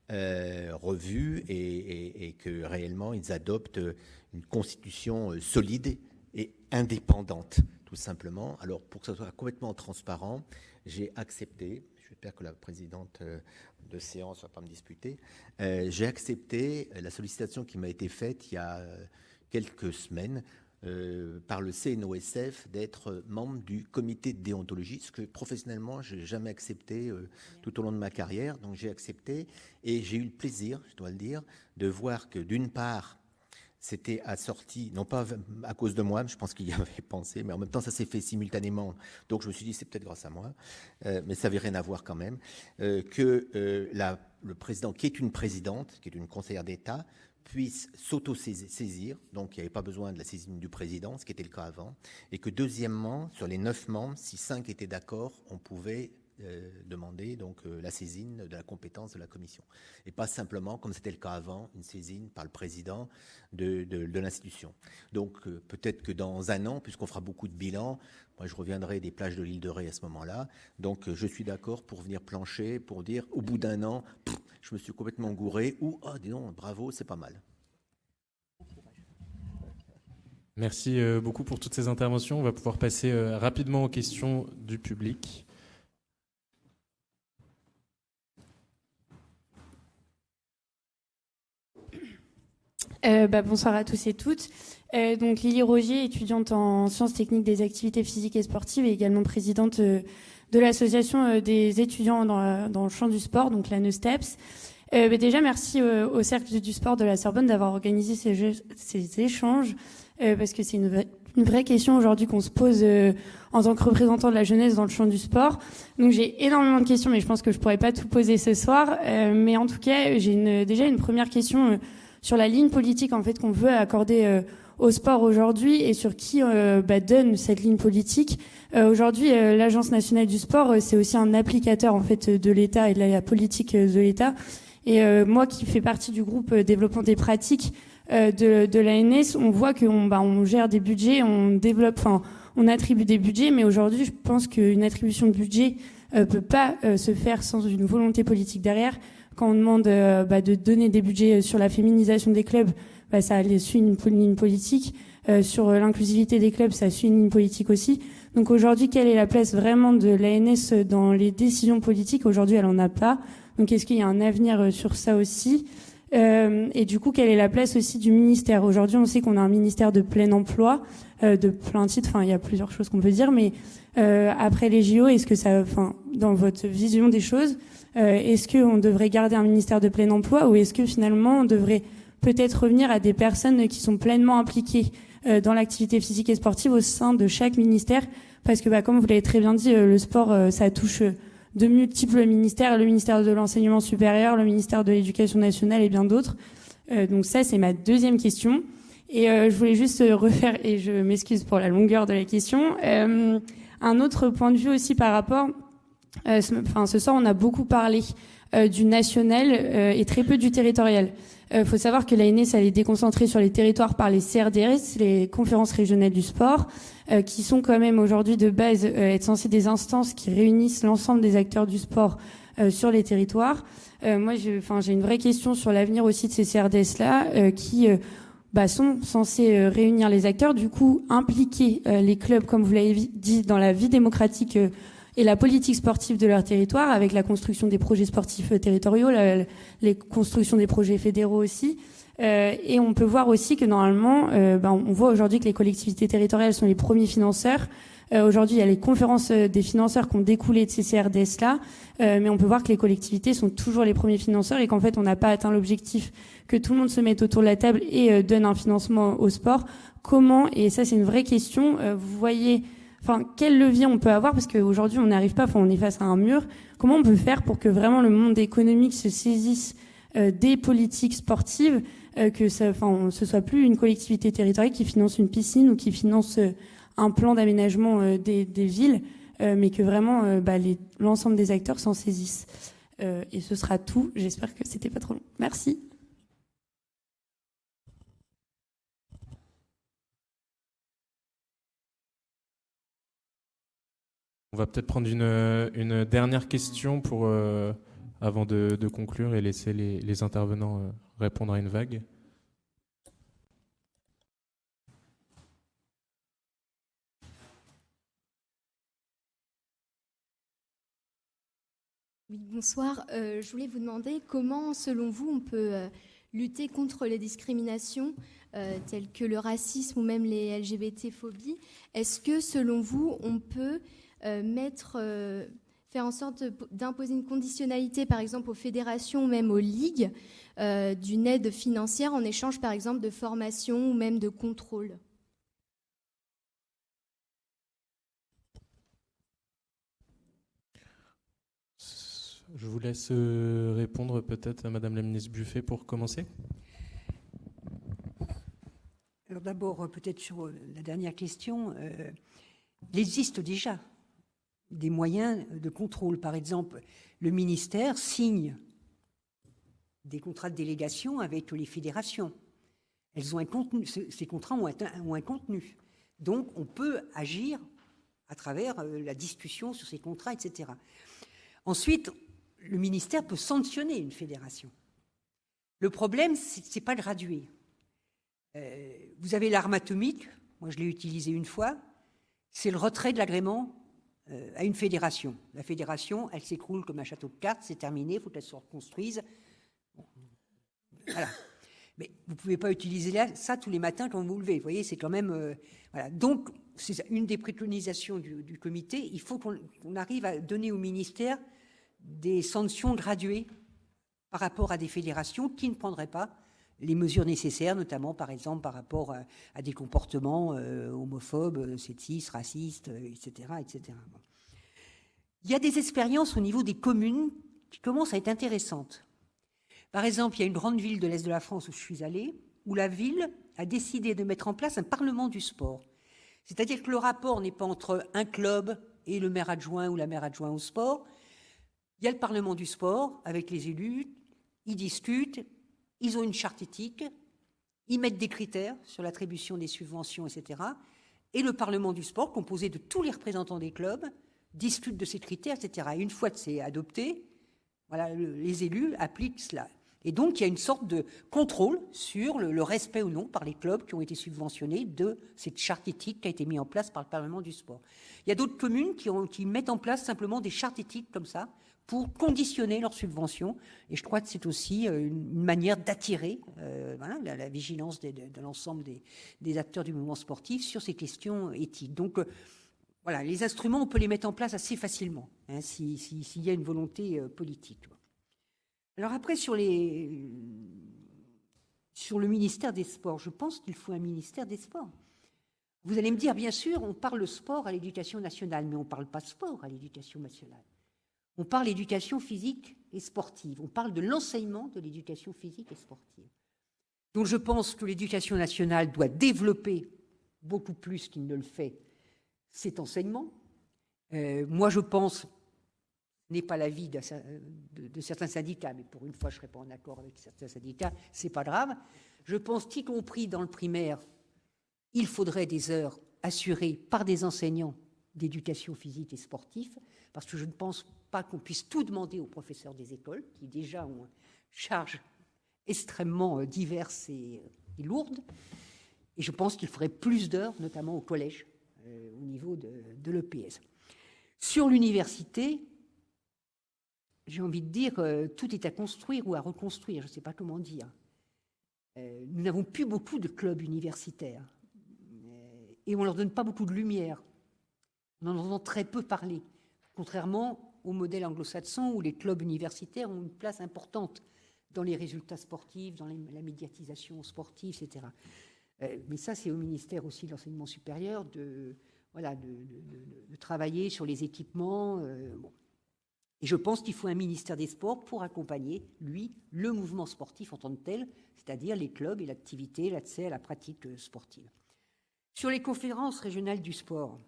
revus et que réellement ils adoptent une constitution solide et indépendante, tout simplement. Alors, pour que ça soit complètement transparent, j'ai accepté, j'espère que la présidente de séance ne va pas me disputer, j'ai accepté la sollicitation qui m'a été faite il y a quelques semaines par le CNOSF d'être membre du comité de déontologie, ce que professionnellement je n'ai jamais accepté tout au long de ma carrière. Donc j'ai accepté et j'ai eu le plaisir, je dois le dire, de voir que d'une part, c'était assorti, non pas à cause de moi, je pense qu'il y avait pensé, mais en même temps ça s'est fait simultanément, donc je me suis dit c'est peut-être grâce à moi, mais ça n'avait rien à voir quand même, que le président, qui est une présidente, qui est une conseillère d'État, puisse s'auto-saisir, donc il n'y avait pas besoin de la saisine du président, ce qui était le cas avant, et que deuxièmement, sur les 9 membres, si 5 étaient d'accord, on pouvait demander donc la saisine de la compétence de la commission. Et pas simplement, comme c'était le cas avant, une saisine par le président de l'institution. Donc peut-être que dans un an, puisqu'on fera beaucoup de bilans, moi je reviendrai des plages de l'île de Ré à ce moment-là, donc je suis d'accord pour venir plancher, pour dire au bout d'un an, je me suis complètement gouré, ou dis donc, bravo, c'est pas mal. Merci beaucoup pour toutes ces interventions. On va pouvoir passer rapidement aux questions du public. Bonsoir à tous et toutes. Donc Lily Rogier, étudiante en sciences techniques des activités physiques et sportives et également présidente de l'association des étudiants dans le champ du sport, donc la NESTEPS. Déjà, merci au Cercle du sport de la Sorbonne d'avoir organisé ces échanges, parce que c'est une vraie question aujourd'hui qu'on se pose en tant que représentant de la jeunesse dans le champ du sport. Donc j'ai énormément de questions, mais je pense que je pourrais pas tout poser ce soir. Mais en tout cas, j'ai déjà une première question sur la ligne politique en fait qu'on veut accorder au sport aujourd'hui et sur qui donne cette ligne politique. Aujourd'hui, l'Agence nationale du sport, c'est aussi un applicateur en fait de l'État et de la politique de l'État. Et moi, qui fais partie du groupe développement des pratiques de l'ANS, on voit qu'on gère des budgets, on développe, on attribue des budgets, mais aujourd'hui, je pense qu'une attribution de budget peut pas se faire sans une volonté politique derrière. Quand on demande de donner des budgets sur la féminisation des clubs, ça suit une ligne politique. Sur l'inclusivité des clubs, ça suit une ligne politique aussi. Donc aujourd'hui, quelle est la place vraiment de l'ANS dans les décisions politiques? Aujourd'hui, elle en a pas. Donc est-ce qu'il y a un avenir sur ça aussi? Et du coup, quelle est la place aussi du ministère? Aujourd'hui, on sait qu'on a un ministère de plein emploi, de plein titre. Enfin, il y a plusieurs choses qu'on peut dire, mais après les JO, est-ce que ça, dans votre vision des choses, est-ce qu'on devrait garder un ministère de plein emploi ou est-ce que finalement on devrait peut-être revenir à des personnes qui sont pleinement impliquées dans l'activité physique et sportive au sein de chaque ministère? Parce que, comme vous l'avez très bien dit, le sport, ça touche de multiples ministères, le ministère de l'enseignement supérieur, le ministère de l'éducation nationale et bien d'autres. Donc ça, c'est ma deuxième question. Et je voulais juste refaire, et je m'excuse pour la longueur de la question, un autre point de vue aussi par rapport... ce soir, on a beaucoup parlé du national et très peu du territorial. Faut savoir que l'ANS, elle est déconcentrée sur les territoires par les CRDS, les conférences régionales du sport, qui sont quand même aujourd'hui de base être censées des instances qui réunissent l'ensemble des acteurs du sport sur les territoires. Moi, j'ai une vraie question sur l'avenir aussi de ces CRDS-là, qui sont censés réunir les acteurs, du coup impliquer les clubs, comme vous l'avez dit, dans la vie démocratique et la politique sportive de leur territoire, avec la construction des projets sportifs territoriaux, les constructions des projets fédéraux aussi. Et on peut voir aussi que normalement, on voit aujourd'hui que les collectivités territoriales sont les premiers financeurs, Aujourd'hui, il y a les conférences des financeurs qui ont découlé de ces CRDS-là, mais on peut voir que les collectivités sont toujours les premiers financeurs et qu'en fait, on n'a pas atteint l'objectif que tout le monde se mette autour de la table et donne un financement au sport. Comment, et ça c'est une vraie question, vous voyez, quel levier on peut avoir, parce qu'aujourd'hui on n'arrive pas, on est face à un mur. Comment on peut faire pour que vraiment le monde économique se saisisse des politiques sportives, que ce soit plus une collectivité territoriale qui finance une piscine ou qui finance un plan d'aménagement des villes, mais que vraiment l'ensemble des acteurs s'en saisissent. Et ce sera tout. J'espère que c'était pas trop long. Merci. On va peut-être prendre une dernière question avant de conclure et laisser les intervenants répondre à une vague. Oui, bonsoir. Je voulais vous demander comment, selon vous, on peut lutter contre les discriminations telles que le racisme ou même les LGBT-phobies. Est-ce que, selon vous, on peut faire en sorte d'imposer une conditionnalité, par exemple, aux fédérations ou même aux ligues, d'une aide financière en échange, par exemple, de formation ou même de contrôle ? Je vous laisse répondre peut-être à Madame la ministre Buffet pour commencer. Alors d'abord, peut-être sur la dernière question, il existe déjà des moyens de contrôle. Par exemple, le ministère signe des contrats de délégation avec les fédérations. Elles ont un contenu, ces contrats ont un contenu. Donc, on peut agir à travers la discussion sur ces contrats, etc. Ensuite, le ministère peut sanctionner une fédération. Le problème, c'est pas gradué. Vous avez l'arme atomique, moi je l'ai utilisée une fois, c'est le retrait de l'agrément à une fédération. La fédération, elle s'écroule comme un château de cartes, c'est terminé, il faut qu'elle se reconstruise. Bon. Voilà. Mais vous ne pouvez pas utiliser ça tous les matins quand vous vous levez. Vous voyez, c'est quand même... voilà. Donc, c'est une des préconisations du comité. Il faut qu'on arrive à donner au ministère des sanctions graduées par rapport à des fédérations qui ne prendraient pas les mesures nécessaires, notamment, par exemple, par rapport à des comportements homophobes, sexistes, racistes, etc., etc. Bon. Il y a des expériences au niveau des communes qui commencent à être intéressantes. Par exemple, il y a une grande ville de l'Est de la France où je suis allée, où la ville a décidé de mettre en place un parlement du sport. C'est-à-dire que le rapport n'est pas entre un club et le maire adjoint ou la maire adjoint au sport. Il y a le parlement du sport avec les élus, ils discutent, ils ont une charte éthique, ils mettent des critères sur l'attribution des subventions, etc. Et le parlement du sport, composé de tous les représentants des clubs, discute de ces critères, etc. Et une fois que c'est adopté, voilà, les élus appliquent cela. Et donc, il y a une sorte de contrôle sur le respect ou non par les clubs qui ont été subventionnés de cette charte éthique qui a été mise en place par le Parlement du sport. Il y a d'autres communes qui mettent en place simplement des chartes éthiques comme ça pour conditionner leurs subventions. Et je crois que c'est aussi une manière d'attirer la vigilance de l'ensemble des acteurs du mouvement sportif sur ces questions éthiques. Donc, voilà, les instruments, on peut les mettre en place assez facilement, hein, s'il y a une volonté politique. Alors après, sur le ministère des Sports, je pense qu'il faut un ministère des Sports. Vous allez me dire, bien sûr, on parle sport à l'éducation nationale, mais on ne parle pas sport à l'éducation nationale. On parle éducation physique et sportive. On parle de l'enseignement de l'éducation physique et sportive. Donc je pense que l'éducation nationale doit développer beaucoup plus qu'il ne le fait cet enseignement. Moi, je pense... Ce n'est pas l'avis de certains syndicats, mais pour une fois, je ne serai pas en accord avec certains syndicats, ce n'est pas grave. Je pense qu'y compris dans le primaire, il faudrait des heures assurées par des enseignants d'éducation physique et sportive, parce que je ne pense pas qu'on puisse tout demander aux professeurs des écoles, qui déjà ont une charge extrêmement diverse et lourde. Et je pense qu'il faudrait plus d'heures, notamment au collège, au niveau de l'EPS. Sur l'université, j'ai envie de dire, tout est à construire ou à reconstruire, je ne sais pas comment dire. Nous n'avons plus beaucoup de clubs universitaires et on ne leur donne pas beaucoup de lumière. On en entend très peu parler, contrairement au modèle anglo-saxon où les clubs universitaires ont une place importante dans les résultats sportifs, dans la médiatisation sportive, etc. Mais ça, c'est au ministère aussi de l'enseignement supérieur de travailler sur les équipements. Bon. Et je pense qu'il faut un ministère des Sports pour accompagner, lui, le mouvement sportif en tant que tel, c'est-à-dire les clubs et l'activité, l'accès à la pratique sportive. Sur les conférences régionales du sport,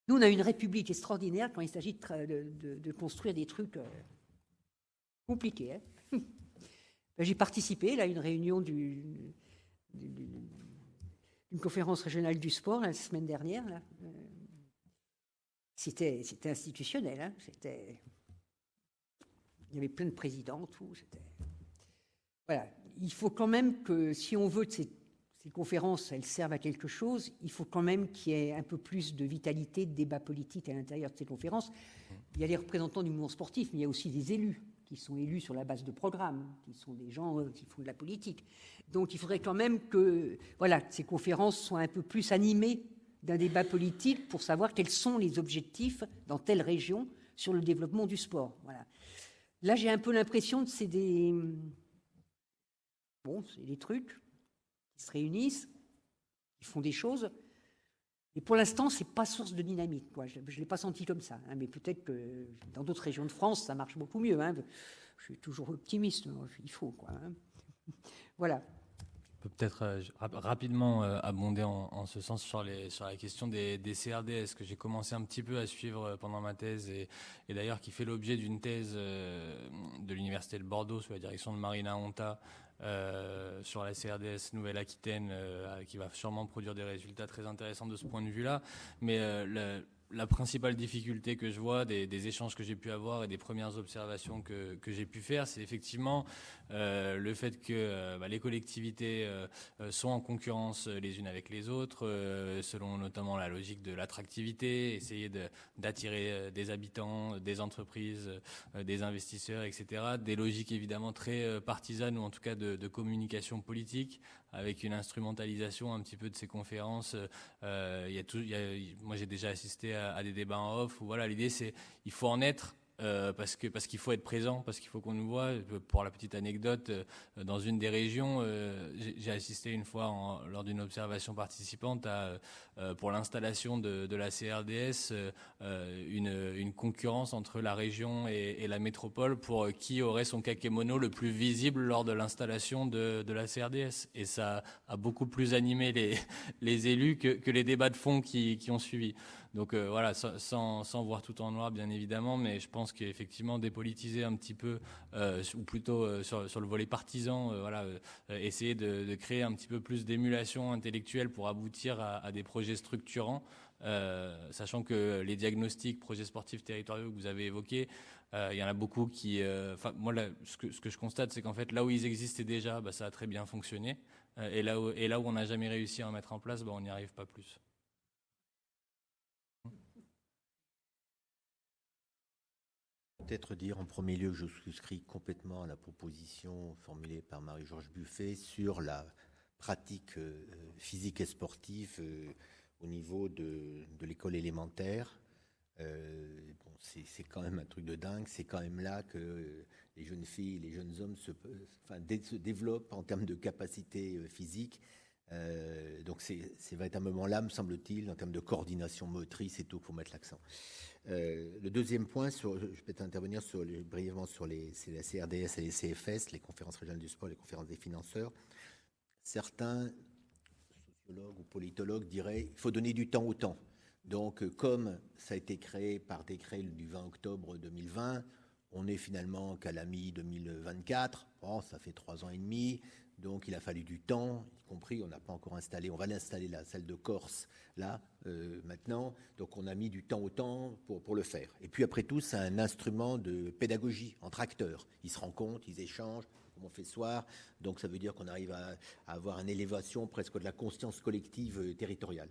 nous, on a une république extraordinaire quand il s'agit de construire des trucs compliqués. Hein. J'ai participé là, à une réunion d'une conférence régionale du sport la semaine dernière. Là. C'était institutionnel. Hein. Il y avait plein de présidents, tout. Voilà. Il faut quand même que, si on veut que ces conférences, elles servent à quelque chose, il faut quand même qu'il y ait un peu plus de vitalité, de débat politique à l'intérieur de ces conférences. Il y a les représentants du mouvement sportif, mais il y a aussi des élus qui sont élus sur la base de programmes, qui sont des gens qui font de la politique. Donc il faudrait quand même que ces conférences soient un peu plus animées d'un débat politique pour savoir quels sont les objectifs dans telle région sur le développement du sport. Voilà. Là, j'ai un peu l'impression que c'est des trucs qui se réunissent, qui font des choses. Et pour l'instant, c'est pas source de dynamique. Quoi. Je ne l'ai pas senti comme ça. Hein, mais peut-être que dans d'autres régions de France, ça marche beaucoup mieux. Hein. Je suis toujours optimiste. Il faut. Quoi, hein. Voilà. On peut peut-être rapidement abonder en ce sens sur la question des CRDS, que j'ai commencé un petit peu à suivre pendant ma thèse, et d'ailleurs qui fait l'objet d'une thèse de l'Université de Bordeaux sous la direction de Marina Honta, sur la CRDS Nouvelle-Aquitaine, qui va sûrement produire des résultats très intéressants de ce point de vue-là. Mais la principale difficulté que je vois des échanges que j'ai pu avoir et des premières observations que j'ai pu faire, c'est effectivement le fait que les collectivités sont en concurrence les unes avec les autres, selon notamment la logique de l'attractivité, essayer d'attirer des habitants, des entreprises, des investisseurs, etc. Des logiques évidemment très partisanes, ou en tout cas de communication politique, avec une instrumentalisation un petit peu de ces conférences. Moi, j'ai déjà assisté à des débats en off où voilà, l'idée c'est il faut en être. Parce qu'il faut être présent, parce qu'il faut qu'on nous voit. Pour la petite anecdote, dans une des régions, j'ai assisté une fois lors d'une observation participante pour l'installation de la CRDS, une concurrence entre la région et la métropole pour qui aurait son kakémono le plus visible lors de l'installation de la CRDS. Et ça a beaucoup plus animé les élus que les débats de fond qui ont suivi. Donc voilà, sans voir tout en noir, bien évidemment, mais je pense qu'effectivement dépolitiser un petit peu, ou plutôt sur le volet partisan, essayer de créer un petit peu plus d'émulation intellectuelle pour aboutir à des projets structurants, sachant que les diagnostics projets sportifs territoriaux que vous avez évoqués, il y en a beaucoup qui... moi, ce que je constate, c'est qu'en fait, là où ils existaient déjà, ça a très bien fonctionné, et là où on n'a jamais réussi à en mettre en place, on n'y arrive pas plus. Peut-être dire en premier lieu que je souscris complètement à la proposition formulée par Marie-Georges Buffet sur la pratique physique et sportive au niveau de l'école élémentaire. C'est quand même un truc de dingue. C'est quand même là que les jeunes filles et les jeunes hommes se développent en termes de capacité physique. Donc c'est véritablement là, me semble-t-il, en termes de coordination motrice et tout, qu'il faut mettre l'accent. Le deuxième point, je vais peut-être intervenir brièvement sur la CRDS et les CFS, les conférences régionales du sport, les conférences des financeurs. Certains sociologues ou politologues diraient qu'il faut donner du temps au temps. Donc, comme ça a été créé par décret du 20 octobre 2020, on est finalement qu'à la mi-2024. Bon, ça fait 3 ans et demi. Donc, il a fallu du temps, y compris, on n'a pas encore installé, on va l'installer la salle de Corse, là, maintenant. Donc, on a mis du temps au temps pour le faire. Et puis, après tout, c'est un instrument de pédagogie entre acteurs. Ils se rencontrent, ils échangent, comme on fait ce soir. Donc, ça veut dire qu'on arrive à avoir une élévation presque de la conscience collective territoriale.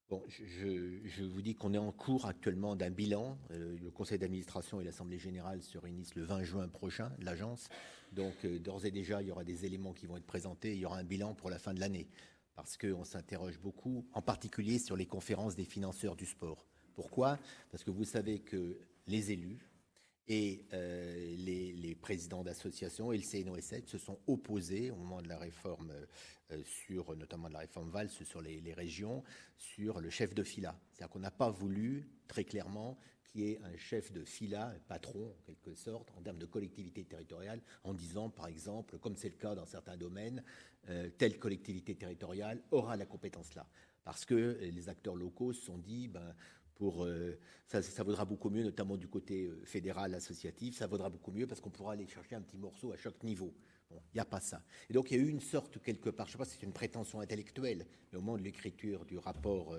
Bon, je vous dis qu'on est en cours actuellement d'un bilan. Le conseil d'administration et l'assemblée générale se réunissent le 20 juin prochain, l'agence. Donc, d'ores et déjà, il y aura des éléments qui vont être présentés. Il y aura un bilan pour la fin de l'année. parce qu'on s'interroge beaucoup, en particulier sur les conférences des financeurs du sport. Pourquoi ? Parce que vous savez que les élus et les présidents d'associations et le CNOSF se sont opposés au moment de la réforme, notamment de la réforme Valls sur les régions, sur le chef de fila. C'est-à-dire qu'on n'a pas voulu, très clairement, qu'il y ait un chef de fila, un patron en quelque sorte, en termes de collectivité territoriale, en disant par exemple, comme c'est le cas dans certains domaines, telle collectivité territoriale aura la compétence là. Parce que les acteurs locaux se sont dit, ça vaudra beaucoup mieux, notamment du côté fédéral, associatif, ça vaudra beaucoup mieux parce qu'on pourra aller chercher un petit morceau à chaque niveau. Bon, il n'y a pas ça. Et donc il y a eu une sorte, quelque part, je ne sais pas si c'est une prétention intellectuelle, mais au moment de l'écriture du rapport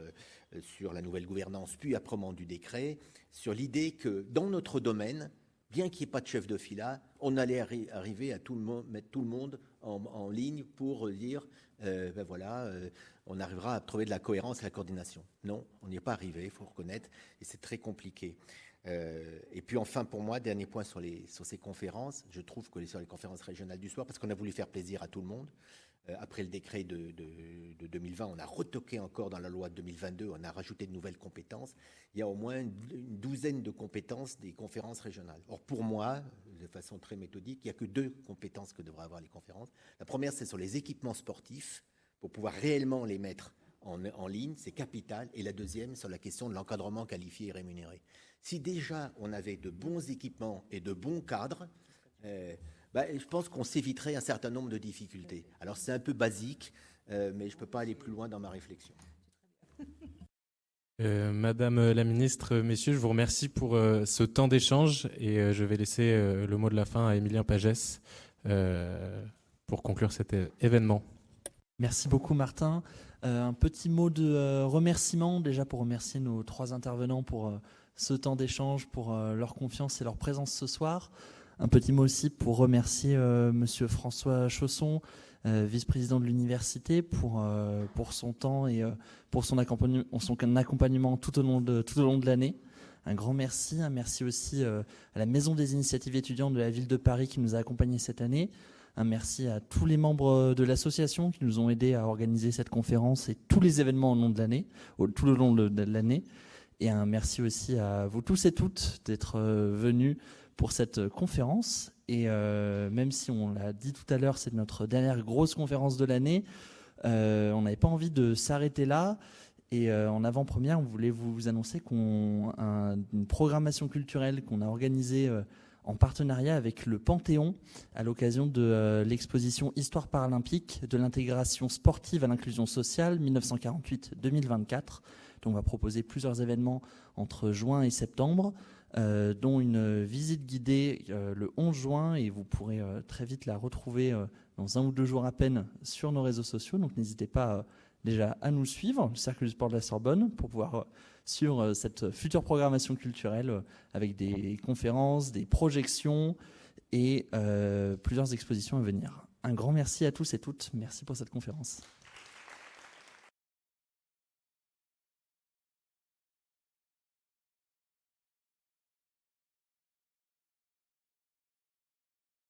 sur la nouvelle gouvernance, puis après au moment du décret, sur l'idée que dans notre domaine, bien qu'il n'y ait pas de chef de fila, on allait arriver à mettre tout le monde en ligne pour dire, on arrivera à trouver de la cohérence et de la coordination. Non, on n'y est pas arrivé, il faut reconnaître, et c'est très compliqué. Et puis enfin, pour moi, dernier point sur ces conférences, je trouve que sur les conférences régionales du sport, parce qu'on a voulu faire plaisir à tout le monde, après le décret de 2020, on a retoqué encore dans la loi de 2022, on a rajouté de nouvelles compétences. Il y a au moins une douzaine de compétences des conférences régionales. Or, pour moi, de façon très méthodique, il n'y a que 2 compétences que devraient avoir les conférences. La première, c'est sur les équipements sportifs, pour pouvoir réellement les mettre en ligne, c'est capital. Et la deuxième, sur la question de l'encadrement qualifié et rémunéré. Si déjà on avait de bons équipements et de bons cadres, je pense qu'on s'éviterait un certain nombre de difficultés. Alors c'est un peu basique, mais je ne peux pas aller plus loin dans ma réflexion. Madame la ministre, messieurs, je vous remercie pour ce temps d'échange et je vais laisser le mot de la fin à Émilien Pagès pour conclure cet événement. Merci beaucoup Martin. Un petit mot de remerciement déjà pour remercier nos 3 intervenants pour ce temps d'échange, pour leur confiance et leur présence ce soir. Un petit mot aussi pour remercier Monsieur François Chausson, vice-président de l'université, pour son temps et pour son accompagnement tout au long de l'année. Un grand merci. Un merci aussi à la Maison des initiatives étudiantes de la ville de Paris qui nous a accompagnés cette année. Un merci à tous les membres de l'association qui nous ont aidés à organiser cette conférence et tous les événements tout le long de l'année. Et un merci aussi à vous tous et toutes d'être venus pour cette conférence. Et même si on l'a dit tout à l'heure, c'est notre dernière grosse conférence de l'année, on n'avait pas envie de s'arrêter là. Et en avant-première, on voulait vous annoncer une programmation culturelle qu'on a organisée en partenariat avec le Panthéon à l'occasion de l'exposition Histoire paralympique de l'intégration sportive à l'inclusion sociale 1948-2024. Donc on va proposer plusieurs événements entre juin et septembre, dont une visite guidée le 11 juin et vous pourrez très vite la retrouver dans 1 ou 2 jours à peine sur nos réseaux sociaux. Donc n'hésitez pas déjà à nous suivre, le Cercle du sport de la Sorbonne, pour pouvoir suivre cette future programmation culturelle avec des conférences, des projections et plusieurs expositions à venir. Un grand merci à tous et toutes. Merci pour cette conférence.